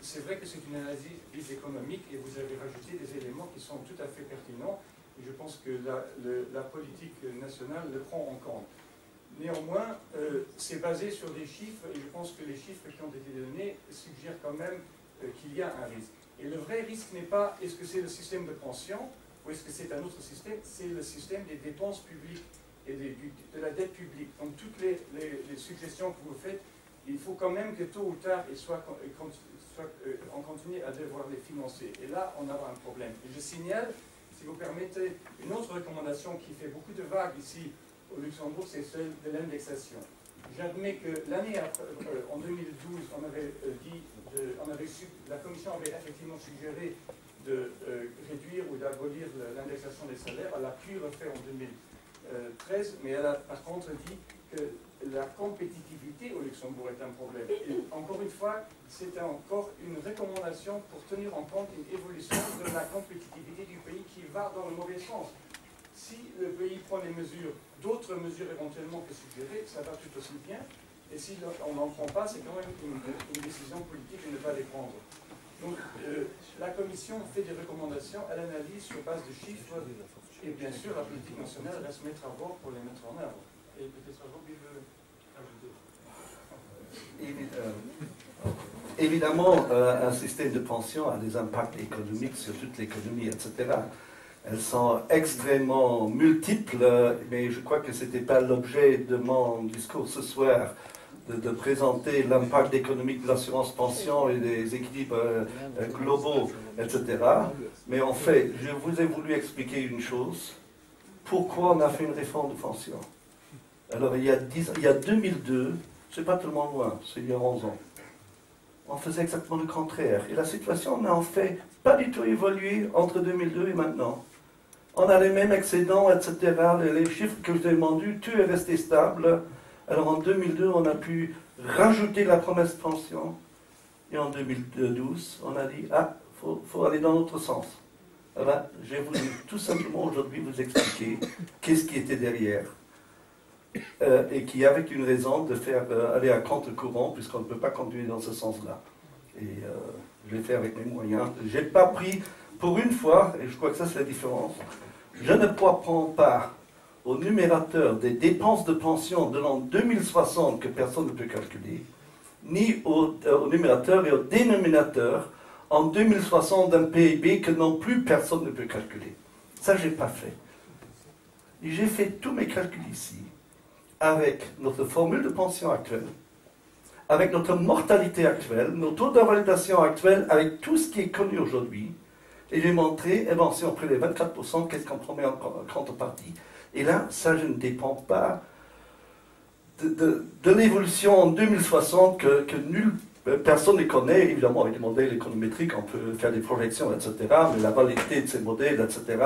c'est vrai que c'est une analyse économique et vous avez rajouté des éléments qui sont tout à fait pertinents. Et je pense que la politique nationale le prend en compte. Néanmoins, c'est basé sur des chiffres, et je pense que les chiffres qui ont été donnés suggèrent quand même qu'il y a un risque. Et le vrai risque n'est pas est-ce que c'est le système de pension ou est-ce que c'est un autre système, c'est le système des dépenses publiques et de la dette publique. Donc toutes les suggestions que vous faites, il faut quand même que tôt ou tard, on continue à devoir les financer. Et là, on aura un problème. Et je signale, si vous permettez, une autre recommandation qui fait beaucoup de vagues ici au Luxembourg, c'est celle de l'indexation. J'admets que l'année en 2012, la Commission avait effectivement suggéré de réduire ou d'abolir l'indexation des salaires. Elle a pu le faire en 2013, mais elle a par contre dit que la compétitivité au Luxembourg est un problème. Et encore une fois, c'était encore une recommandation pour tenir en compte une évolution de la compétitivité du pays qui va dans le mauvais sens. Si le pays prend des mesures, d'autres mesures éventuellement que suggérées, ça va tout aussi bien. Et si on n'en prend pas, c'est quand même une décision politique de ne pas les prendre. Donc la Commission fait des recommandations, elle analyse sur base de chiffres, et bien sûr la politique nationale reste maître à bord pour les mettre en œuvre. Et peut-être Rob, il veut ajouter. Évidemment, un système de pension a des impacts économiques sur toute l'économie, etc. Elles sont extrêmement multiples, mais je crois que ce n'était pas l'objet de mon discours ce soir, de présenter l'impact économique de l'assurance pension et des équilibres globaux, etc. Mais en fait, je vous ai voulu expliquer une chose. Pourquoi on a fait une réforme de pension? Alors, il y a 2002, c'est pas tellement loin, c'est il y a 11 ans. On faisait exactement le contraire. Et la situation n'a en fait pas du tout évolué entre 2002 et maintenant. On a les mêmes excédents, etc. Les chiffres que je vous ai demandés, tout est resté stable. Alors en 2002, on a pu rajouter la promesse de pension. Et en 2012, on a dit, faut aller dans l'autre sens. Alors, j'ai voulu tout simplement aujourd'hui vous expliquer qu'est-ce qui était derrière. Et qui avait une raison de faire aller à contre-courant, puisqu'on ne peut pas continuer dans ce sens-là. Et je l'ai fait avec mes moyens. Je n'ai pas pris, pour une fois, et je crois que ça c'est la différence, je ne prends pas au numérateur des dépenses de pension de l'an 2060 que personne ne peut calculer, ni au numérateur et au dénominateur en 2060 d'un PIB que non plus personne ne peut calculer. Ça, je n'ai pas fait. Et j'ai fait tous mes calculs ici, avec notre formule de pension actuelle, avec notre mortalité actuelle, nos taux d'invalidation actuels, avec tout ce qui est connu aujourd'hui, et j'ai montré, eh ben, si on prend les 24%, qu'est-ce qu'on promet en contrepartie. Et là, ça, je ne dépends pas de l'évolution en 2060 que personne ne connaît. Évidemment, avec des modèles économétriques, on peut faire des projections, etc. Mais la validité de ces modèles, etc.,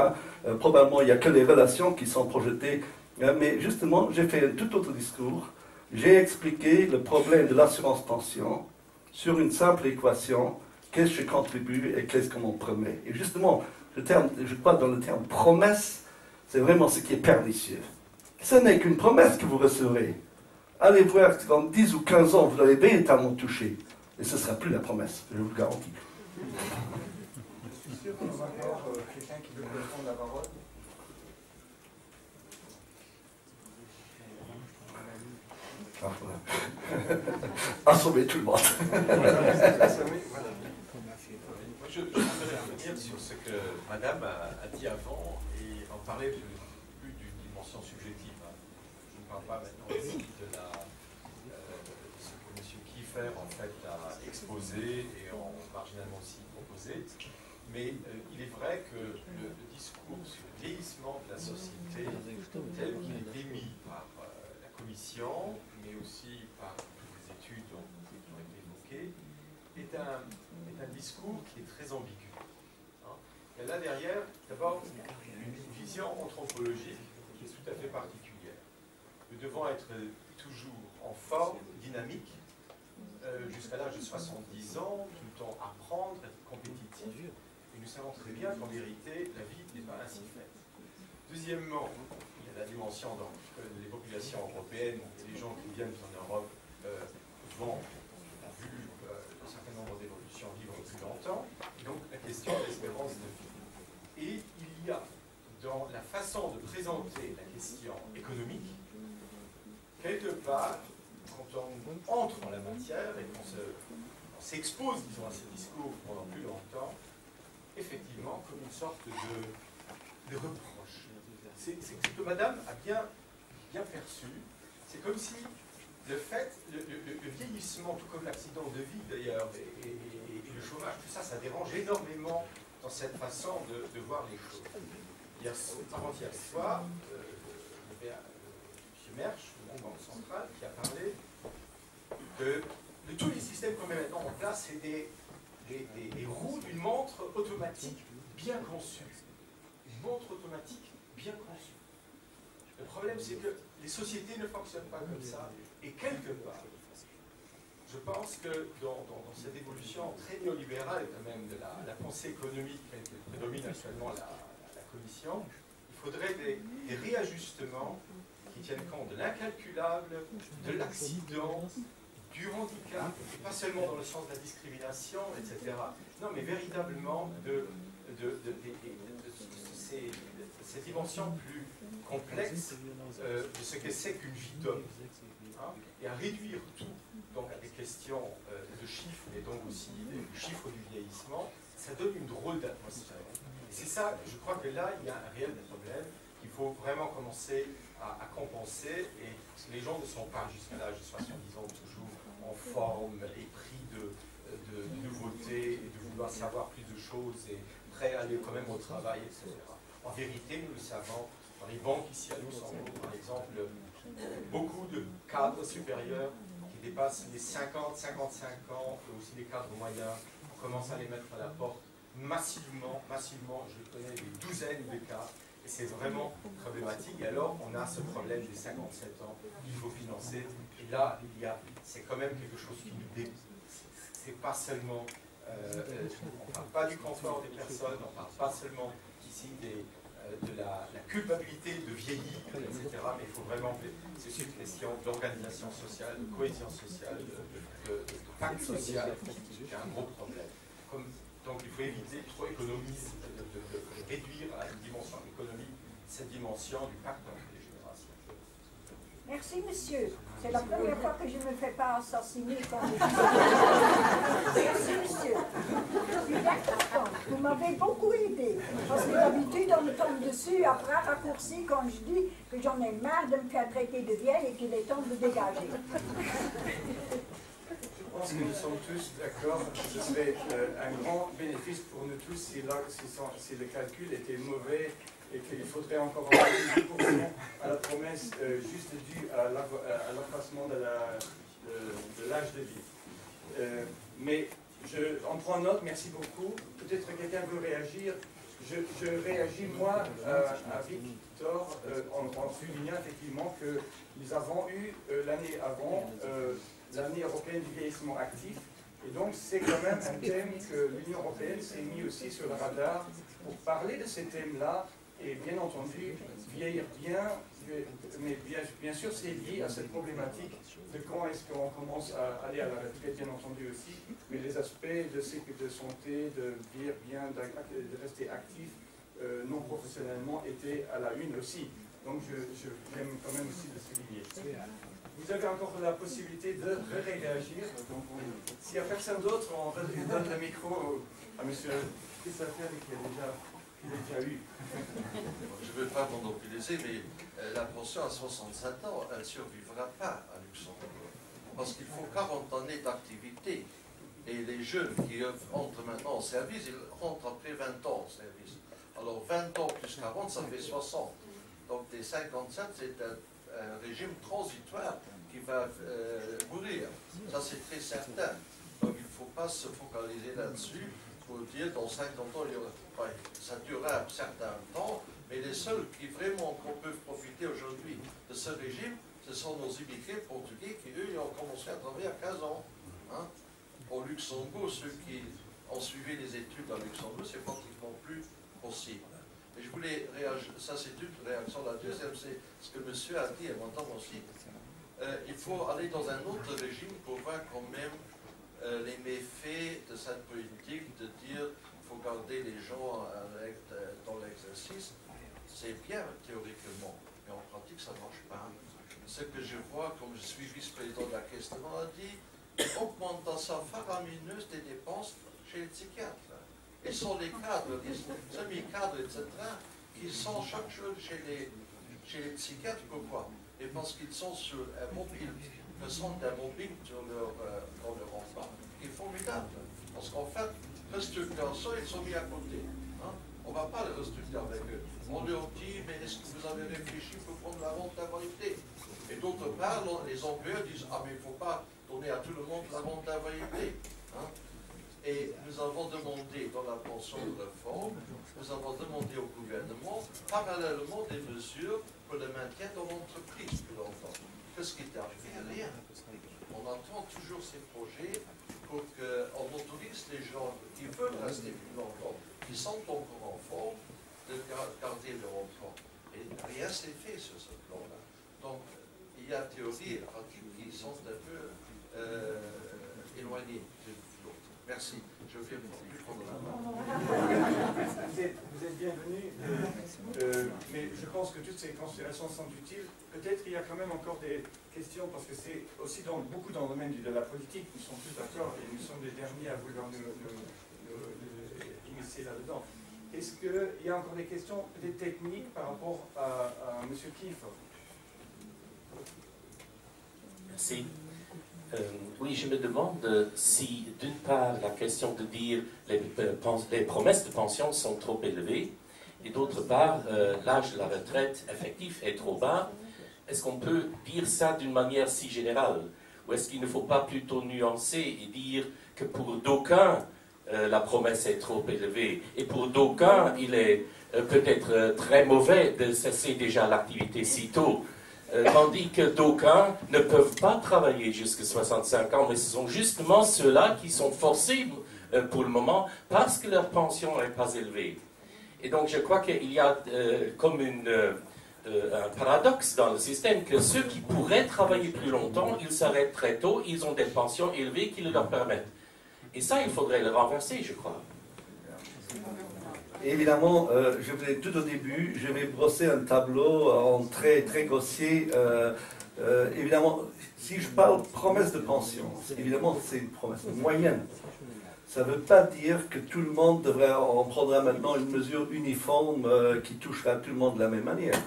probablement, il n'y a que les relations qui sont projetées. Mais justement, j'ai fait un tout autre discours. j'ai expliqué le problème de l'assurance pension sur une simple équation, qu'est-ce que je contribue et qu'est-ce qu'on me promet. Et justement, je crois dans le terme promesse, c'est vraiment ce qui est pernicieux. Ce n'est qu'une promesse que vous recevrez. Allez voir, dans 10 ou 15 ans, vous allez véritablement toucher. Et ce ne sera plus la promesse, je vous le garantis. Je suis sûr qu'on va avoir quelqu'un qui veut prendre la parole. Assommer tout le monde. Je voudrais revenir sur ce que Madame a dit avant et en parler plus d'une dimension subjective. Je ne parle pas maintenant ici de ce que M. Kiefer en fait a exposé et en marginalement aussi proposé. Mais il est vrai que le discours sur le vieillissement de la société, tel qu'il est émis par la Commission, mais aussi par toutes les études qui ont été évoquées, est un discours qui est très ambigu. Hein. Il y a là derrière, d'abord, une vision anthropologique qui est tout à fait particulière. Nous devons être toujours en forme, dynamique, jusqu'à l'âge de 70 ans, tout le temps apprendre, être compétitif. Et nous savons très bien qu'en vérité, la vie n'est pas ainsi faite. Deuxièmement, il y a la dimension dans les populations européennes et les gens qui viennent en Europe vont, vu un certain nombre d'évolutions, vivre plus longtemps. Donc la question de l'espérance de vie. Et il y a dans la façon de présenter la question économique, quelque part, quand on entre en la matière et qu'on s'expose, disons, à ces discours pendant plus longtemps, effectivement, comme une sorte de reproche. C'est que Madame a bien perçu. C'est comme si le vieillissement, tout comme l'accident de vie d'ailleurs, et le chômage, tout ça, ça dérange énormément dans cette façon de voir les choses. Avant-hier soir, il y avait M. Mersch, le Banque centrale, qui a parlé de tous les systèmes qu'on met maintenant en place, c'est des roues d'une montre automatique bien conçue. Une montre automatique bien conçue. Le problème, c'est que les sociétés ne fonctionnent pas comme ça. Et quelque part, je pense que dans cette évolution très néolibérale, quand même, de la pensée économique qui prédomine actuellement la Commission, il faudrait des réajustements qui tiennent compte de l'incalculable, de l'accident, du handicap, et pas seulement dans le sens de la discrimination, etc. Non, mais véritablement de ces dimensions plus complexes de ce que c'est qu'une vie d'homme. Hein, et à réduire tout donc, à des questions de chiffres, et donc aussi des chiffres du vieillissement, ça donne une drôle d'atmosphère. Et c'est ça, je crois que là, il y a un réel problème qu'il faut vraiment commencer à compenser, et les gens ne sont pas jusqu'à l'âge de 70 ans toujours en forme, épris de nouveautés, et de vouloir savoir plus de choses, et prêts à aller quand même au travail, etc. En vérité, nous le savons, dans les banques ici à Luxembourg, par exemple, beaucoup de cadres supérieurs qui dépassent les 50, 55 ans, et aussi les cadres moyens, on commence à les mettre à la porte massivement, je connais des douzaines de cas, et c'est vraiment problématique. Et alors, on a ce problème des 57 ans qu'il faut financer. Et là, c'est quand même quelque chose qui nous dépasse. C'est pas seulement, on ne parle pas du confort des personnes, on ne parle pas seulement ici de la culpabilité de vieillir, etc. Mais il faut vraiment, c'est aussi une question d'organisation sociale, de cohésion sociale, de pacte social, qui est un gros problème. Donc il faut éviter trop économiser, de réduire à une dimension économique cette dimension du pacte entre les générations. Merci, monsieur. C'est la première fois que je ne me fais pas assassiner quand je dis. Merci, monsieur. Je suis bien contente. Vous m'avez beaucoup aidé. Parce que d'habitude, on me tombe dessus après raccourci quand je dis que j'en ai marre de me faire traiter de vieille et qu'il est temps de dégager. Je pense que nous sommes tous d'accord que ce serait un grand bénéfice pour nous tous si le calcul était mauvais et qu'il faudrait encore avoir 10% à la promesse juste due à l'accroissement de l'âge de vie. Mais on prend note, merci beaucoup. Peut-être quelqu'un veut réagir, parce Je réagis, moi, à Victor, en soulignant effectivement que nous avons eu l'année avant l'année européenne du vieillissement actif. Et donc, c'est quand même un thème que l'Union européenne s'est mis aussi sur le radar pour parler de ces thèmes-là. Et bien entendu, vieillir bien, mais bien sûr, c'est lié à cette problématique de quand est-ce qu'on commence à aller à la retraite, bien entendu aussi, mais les aspects de santé, de vieillir bien, de rester actif non professionnellement étaient à la une aussi. Donc, j'aime quand même aussi le souligner. Vous avez encore la possibilité de réagir. Donc, s'il n'y a personne d'autre, on donne le micro à M. Christopher qui a déjà eu. Je ne veux pas monopoliser, mais la pension à 67 ans, elle ne survivra pas à Luxembourg. Parce qu'il faut 40 années d'activité. Et les jeunes qui entrent maintenant en service, ils rentrent après 20 ans en service. Alors 20 ans plus 40, ça fait 60. Donc les 57, c'est un régime transitoire qui va mourir. Ça, c'est très certain. Donc il ne faut pas se focaliser là-dessus pour dire dans 50 ans, ça durera un certain temps, mais les seuls qui vraiment peuvent profiter aujourd'hui de ce régime, ce sont nos immigrés portugais qui, eux, ont commencé à travailler à 15 ans. Hein. Au Luxembourg, ceux qui ont suivi les études à Luxembourg, c'est pratiquement plus possible. Et je voulais réagir, ça c'est une réaction. La deuxième, c'est ce que monsieur a dit, et moi aussi. Il faut aller dans un autre régime pour voir quand même les méfaits de cette politique de dire qu'il faut garder les gens dans l'exercice. C'est bien théoriquement, mais en pratique ça ne marche pas. Ce que je vois, comme je suis vice-président de la Caisse de maladie, augmentation faramineuse des dépenses chez les psychiatres. Et ce sont les cadres, les semi-cadres, etc., qui sont chaque jour chez les psychiatres. Pourquoi? Et parce qu'ils sont sur un mobile, ressentent un mobile dans leur enfant, qui est formidable. Parce qu'en fait, restructuration, ils sont mis à côté. Hein? On ne va pas les restructurer avec eux. On leur dit, mais est-ce que vous avez réfléchi pour prendre la rente d'invalidité? Et d'autre part, les employeurs disent, ah mais il ne faut pas donner à tout le monde la rente d'invalidité. Hein? Et nous avons demandé dans la pension de réforme, nous avons demandé au gouvernement parallèlement des mesures pour le maintien dans l'entreprise pour l'enfant. Qu'est-ce qui est arrivé? Rien. On attend toujours ces projets pour qu'on autorise les gens qui veulent rester plus longtemps, qui sont encore enfants, de garder leur emploi. Et rien s'est fait sur ce plan-là. Donc, il y a théorie et pratique qui sont un peu éloignées de l'autre. Merci. Je viens plus prendre la main. Vous êtes bienvenus, mais je pense que toutes ces considérations sont utiles. Peut-être qu'il y a quand même encore des questions, parce que c'est aussi beaucoup dans le domaine de la politique, nous sommes tous d'accord, et nous sommes les derniers à vouloir nous immiscer là-dedans. Est-ce qu'il y a encore des questions, peut-être techniques, par rapport à M. Kiefer? Merci. Oui, je me demande si, d'une part, la question de dire les promesses de pension sont trop élevées, et d'autre part, l'âge de la retraite effectif est trop bas. Est-ce qu'on peut dire ça d'une manière si générale? Ou est-ce qu'il ne faut pas plutôt nuancer et dire que pour d'aucuns, la promesse est trop élevée, et pour d'aucuns, il est peut-être très mauvais de cesser déjà l'activité si tôt, tandis que d'aucuns ne peuvent pas travailler jusqu'à 65 ans, mais ce sont justement ceux-là qui sont forcés pour le moment parce que leur pension n'est pas élevée. Et donc je crois qu'il y a comme un paradoxe dans le système, que ceux qui pourraient travailler plus longtemps, ils s'arrêtent très tôt, ils ont des pensions élevées qui le leur permettent. Et ça, il faudrait le renverser, je crois. Évidemment, je voulais tout au début, je vais brosser un tableau en très grossier. Évidemment, si je parle promesse de pension, évidemment, c'est une promesse moyenne. Ça ne veut pas dire que tout le monde devrait en prendre maintenant une mesure uniforme qui touchera tout le monde de la même manière.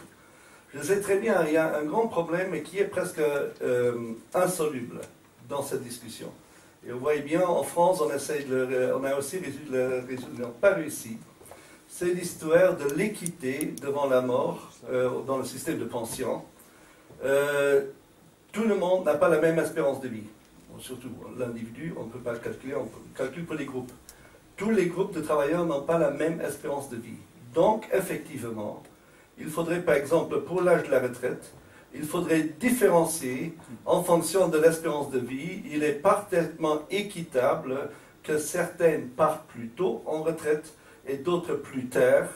Je sais très bien, il y a un grand problème et qui est presque insoluble dans cette discussion. Et vous voyez bien, en France, on a aussi pas réussi. C'est l'histoire de l'équité devant la mort dans le système de pension. Tout le monde n'a pas la même espérance de vie. Surtout l'individu, on ne peut pas le calculer, on calcule pour les groupes. tous les groupes de travailleurs n'ont pas la même espérance de vie. Donc, effectivement, il faudrait, par exemple, pour l'âge de la retraite, il faudrait différencier en fonction de l'espérance de vie. Il est parfaitement équitable que certaines partent plus tôt en retraite et d'autres plus tard,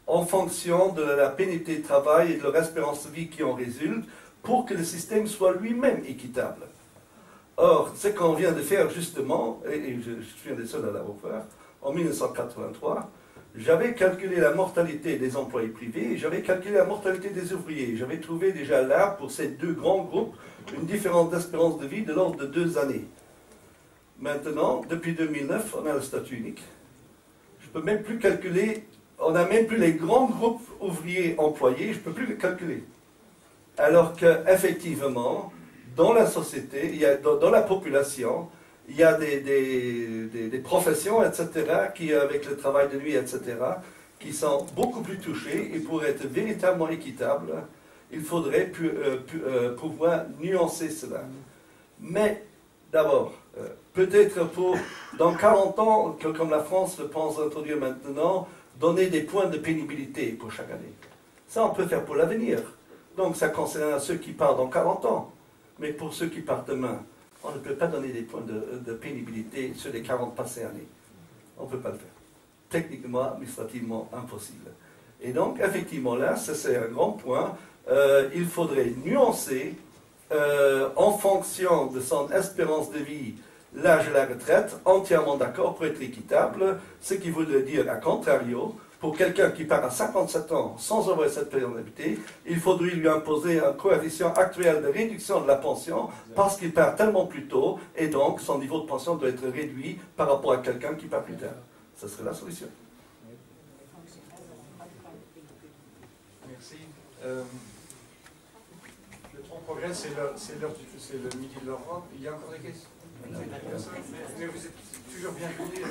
en fonction de la pénibilité de travail et de leur espérance de vie qui en résulte, pour que le système soit lui-même équitable. Or, ce qu'on vient de faire justement, et je suis un des seuls à l'avoir fait, en 1983, j'avais calculé la mortalité des employés privés et j'avais calculé la mortalité des ouvriers. J'avais trouvé déjà là, pour ces deux grands groupes, une différence d'espérance de vie de l'ordre de 2 années. Maintenant, depuis 2009, on a le statut unique. Je ne peux même plus calculer, on n'a même plus les grands groupes ouvriers employés, je ne peux plus les calculer. Alors qu'effectivement, dans la société, il y a, dans la population, il y a des professions, etc., qui, avec le travail de nuit, etc., qui sont beaucoup plus touchées, et pour être véritablement équitable, il faudrait pouvoir nuancer cela. Mais, d'abord, peut-être pour, dans 40 ans, comme la France le pense introduire maintenant, donner des points de pénibilité pour chaque année. Ça, on peut faire pour l'avenir. Donc, ça concerne ceux qui partent dans 40 ans. Mais pour ceux qui partent demain, on ne peut pas donner des points de pénibilité sur les 40 passées années. On ne peut pas le faire. Techniquement, administrativement, impossible. Et donc, effectivement, là, ça c'est un grand point. Il faudrait nuancer en fonction de son espérance de vie l'âge de la retraite, entièrement d'accord pour être équitable, ce qui voudrait dire, à contrario, pour quelqu'un qui part à 57 ans sans avoir cette pénibilité, il faudrait lui imposer un coefficient actuel de réduction de la pension parce qu'il part tellement plus tôt et donc son niveau de pension doit être réduit par rapport à quelqu'un qui part plus tard. Ce serait la solution. Merci. Le temps progresse, c'est le midi de l'Europe. Il y a encore des questions? Mais vous êtes toujours bienvenus.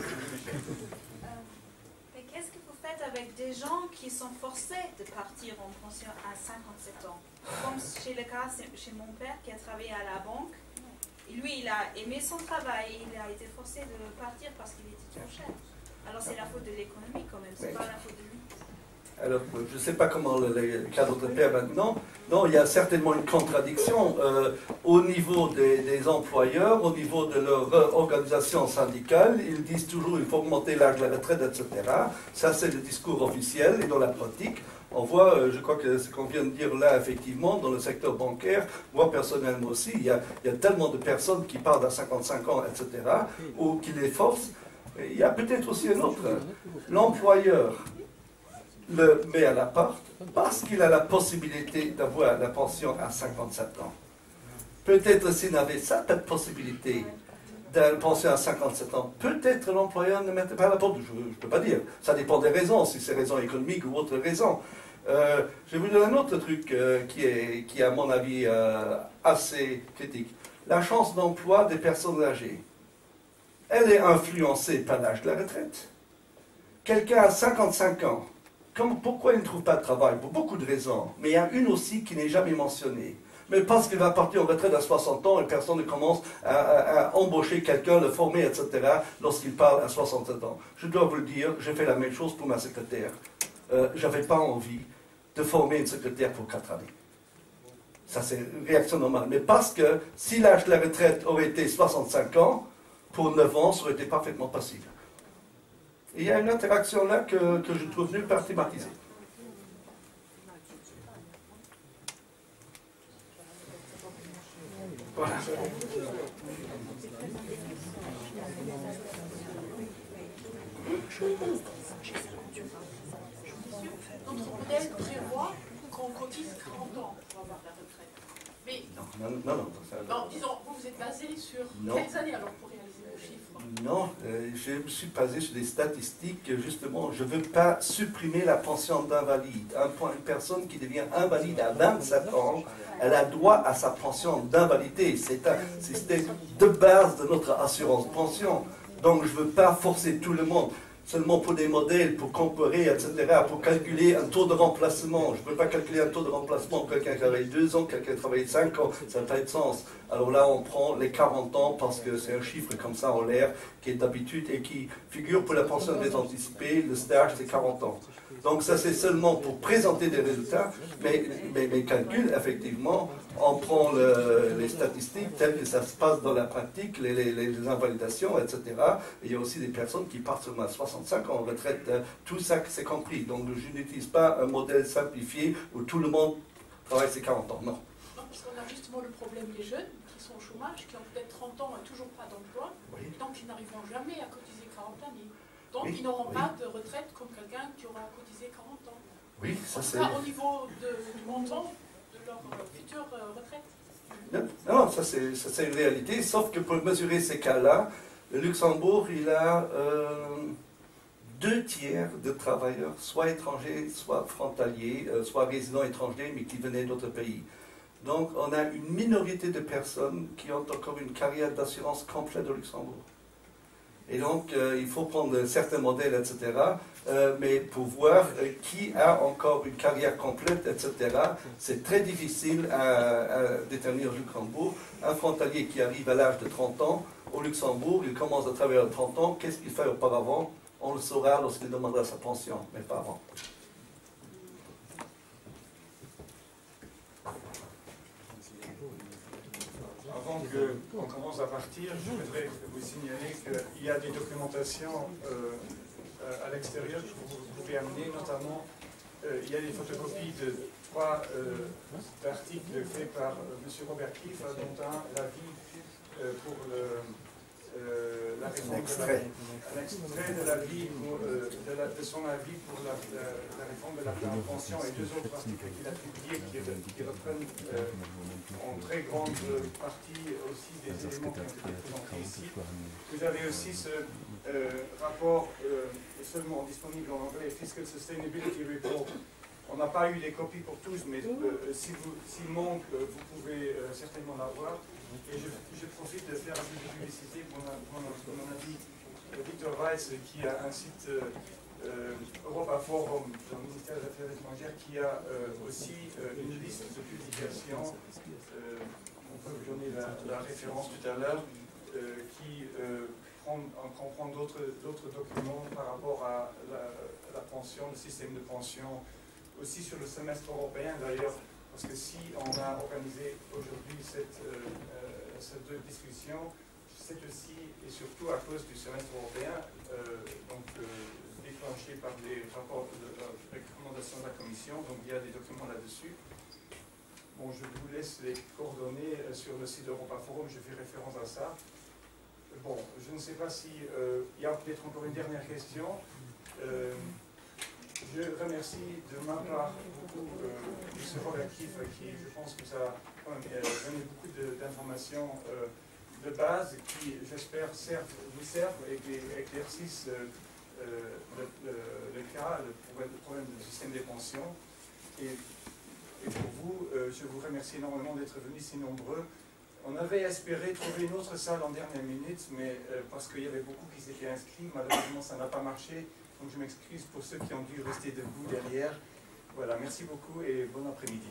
Mais qu'est-ce que vous faites avec des gens qui sont forcés de partir en pension à 57 ans? Comme chez le cas, chez mon père qui a travaillé à la banque. Et lui, il a aimé son travail, il a été forcé de partir parce qu'il était trop cher. Alors c'est la faute de l'économie quand même, c'est pas la faute de lui. Alors, je ne sais pas comment le cas de votre père maintenant. Non, il y a certainement une contradiction au niveau des employeurs, au niveau de leur organisation syndicale. Ils disent toujours qu'il faut augmenter l'âge de la retraite, etc. Ça, c'est le discours officiel. Et dans la pratique, on voit, je crois que ce qu'on vient de dire là, effectivement, dans le secteur bancaire, moi personnellement aussi, il y a tellement de personnes qui partent à 55 ans, etc., ou qui les forcent. Il y a peut-être aussi un autre. L'employeur le met à l'appart parce qu'il a la possibilité d'avoir la pension à 57 ans. Peut-être s'il n'avait cette possibilité d'une pension à 57 ans, peut-être l'employeur ne mettait pas à la porte. Je ne peux pas dire. Ça dépend des raisons, si c'est raisons économiques ou autres raisons. Je vais vous donner un autre truc qui est, à mon avis, assez critique. La chance d'emploi des personnes âgées. Elle est influencée par l'âge de la retraite. Quelqu'un à 55 ans, pourquoi il ne trouve pas de travail? Pour beaucoup de raisons. Mais il y a une aussi qui n'est jamais mentionnée. Mais parce qu'il va partir en retraite à 60 ans et personne ne commence à embaucher quelqu'un, le former, etc. lorsqu'il part à 67 ans. Je dois vous le dire, j'ai fait la même chose pour ma secrétaire. Je n'avais pas envie de former une secrétaire pour 4 années. Ça, c'est une réaction normale. Mais parce que si l'âge de la retraite aurait été 65 ans, pour 9 ans, ça aurait été parfaitement possible. Et il y a une interaction là que je trouve nulle part thématisée. Voilà. Notre modèle prévoit qu'on cotise 40 ans pour avoir la retraite. Mais non, disons, vous êtes basé sur quelles années alors pour réaliser vos chiffres? Non, je me suis basé sur des statistiques, justement, je ne veux pas supprimer la pension d'invalide. Une personne qui devient invalide à 27 ans, elle a droit à sa pension d'invalidité. C'est un système de base de notre assurance pension. Donc je ne veux pas forcer tout le monde. seulement pour des modèles, pour comparer, etc., pour calculer un taux de remplacement. Je ne peux pas calculer un taux de remplacement pour quelqu'un qui travaille 2 ans, quelqu'un qui travaille 5 ans, ça n'a pas de sens. Alors là, on prend les 40 ans parce que c'est un chiffre comme ça en l'air qui est d'habitude et qui figure pour la pension des anticipés, le stage c'est 40 ans. Donc ça c'est seulement pour présenter des résultats, mais mes calculs, effectivement, on prend les statistiques telles que ça se passe dans la pratique, les invalidations, etc. Et il y a aussi des personnes qui partent sur 65 ans en retraite, tout ça c'est compris. Donc je n'utilise pas un modèle simplifié où tout le monde travaille ses 40 ans, non. Non, parce qu'on a justement le problème des jeunes qui sont au chômage, qui ont peut-être 30 ans et toujours pas d'emploi, Oui. donc ils n'arriveront jamais à cotiser 40 années. Donc ils n'auront pas de retraite comme quelqu'un qui aura cotisé 40 ans. Oui, ça c'est... Au niveau du montant de leur future retraite. Non, ça c'est une réalité, sauf que pour mesurer ces cas-là, le Luxembourg, il a 2 tiers de travailleurs, soit étrangers, soit frontaliers, soit résidents étrangers, mais qui venaient d'autres pays. Donc on a une minorité de personnes qui ont encore une carrière d'assurance complète au Luxembourg. Et donc, il faut prendre certains modèles, etc. Mais pour voir qui a encore une carrière complète, etc., c'est très difficile à déterminer au Luxembourg. Un frontalier qui arrive à l'âge de 30 ans, au Luxembourg, il commence à travailler à 30 ans, qu'est-ce qu'il fait auparavant? On le saura lorsqu'il demandera sa pension, mais pas avant. Avant qu'on commence à partir, je voudrais vous signaler qu'il y a des documentations à l'extérieur que vous pouvez amener, notamment il y a des photocopies de 3 articles faits par M. Robert Kief, dont l'avis pour la réforme un extrait de l'avis de son avis pour la réforme de la pension et 2 autres articles qu'il a publiés qui reprennent en très grande partie aussi des éléments qui ont été présentés ici. Vous avez aussi ce rapport seulement disponible en anglais, Fiscal Sustainability Report. On n'a pas eu les copies pour tous, mais s'il manque, vous pouvez certainement l'avoir. Et je profite de faire un peu de publicité pour mon ami Victor Weiss, qui a un site Europa Forum dans le ministère des Affaires étrangères, qui a aussi une liste de publications, on peut vous donner la référence tout à l'heure, qui comprend d'autres documents par rapport à la pension, le système de pension, aussi sur le semestre européen d'ailleurs, parce que si on a organisé aujourd'hui cette discussion, c'est aussi et surtout à cause du semestre européen, déclenché par des rapports de recommandations de la Commission, donc il y a des documents là-dessus. Bon, je vous laisse les coordonnées sur le site Europa Forum, je fais référence à ça. Bon, je ne sais pas si il y a peut-être encore une dernière question. Je remercie de ma part beaucoup M. Robert Kief, qui je pense que ça a quand même donné beaucoup d'informations de base qui, j'espère, vous servent et qui éclaircissent le cas, le problème du système des pensions. Et pour vous, je vous remercie énormément d'être venus si nombreux. On avait espéré trouver une autre salle en dernière minute, mais parce qu'il y avait beaucoup qui s'étaient inscrits, malheureusement ça n'a pas marché. Donc je m'excuse pour ceux qui ont dû rester debout derrière. Voilà, merci beaucoup et bon après-midi.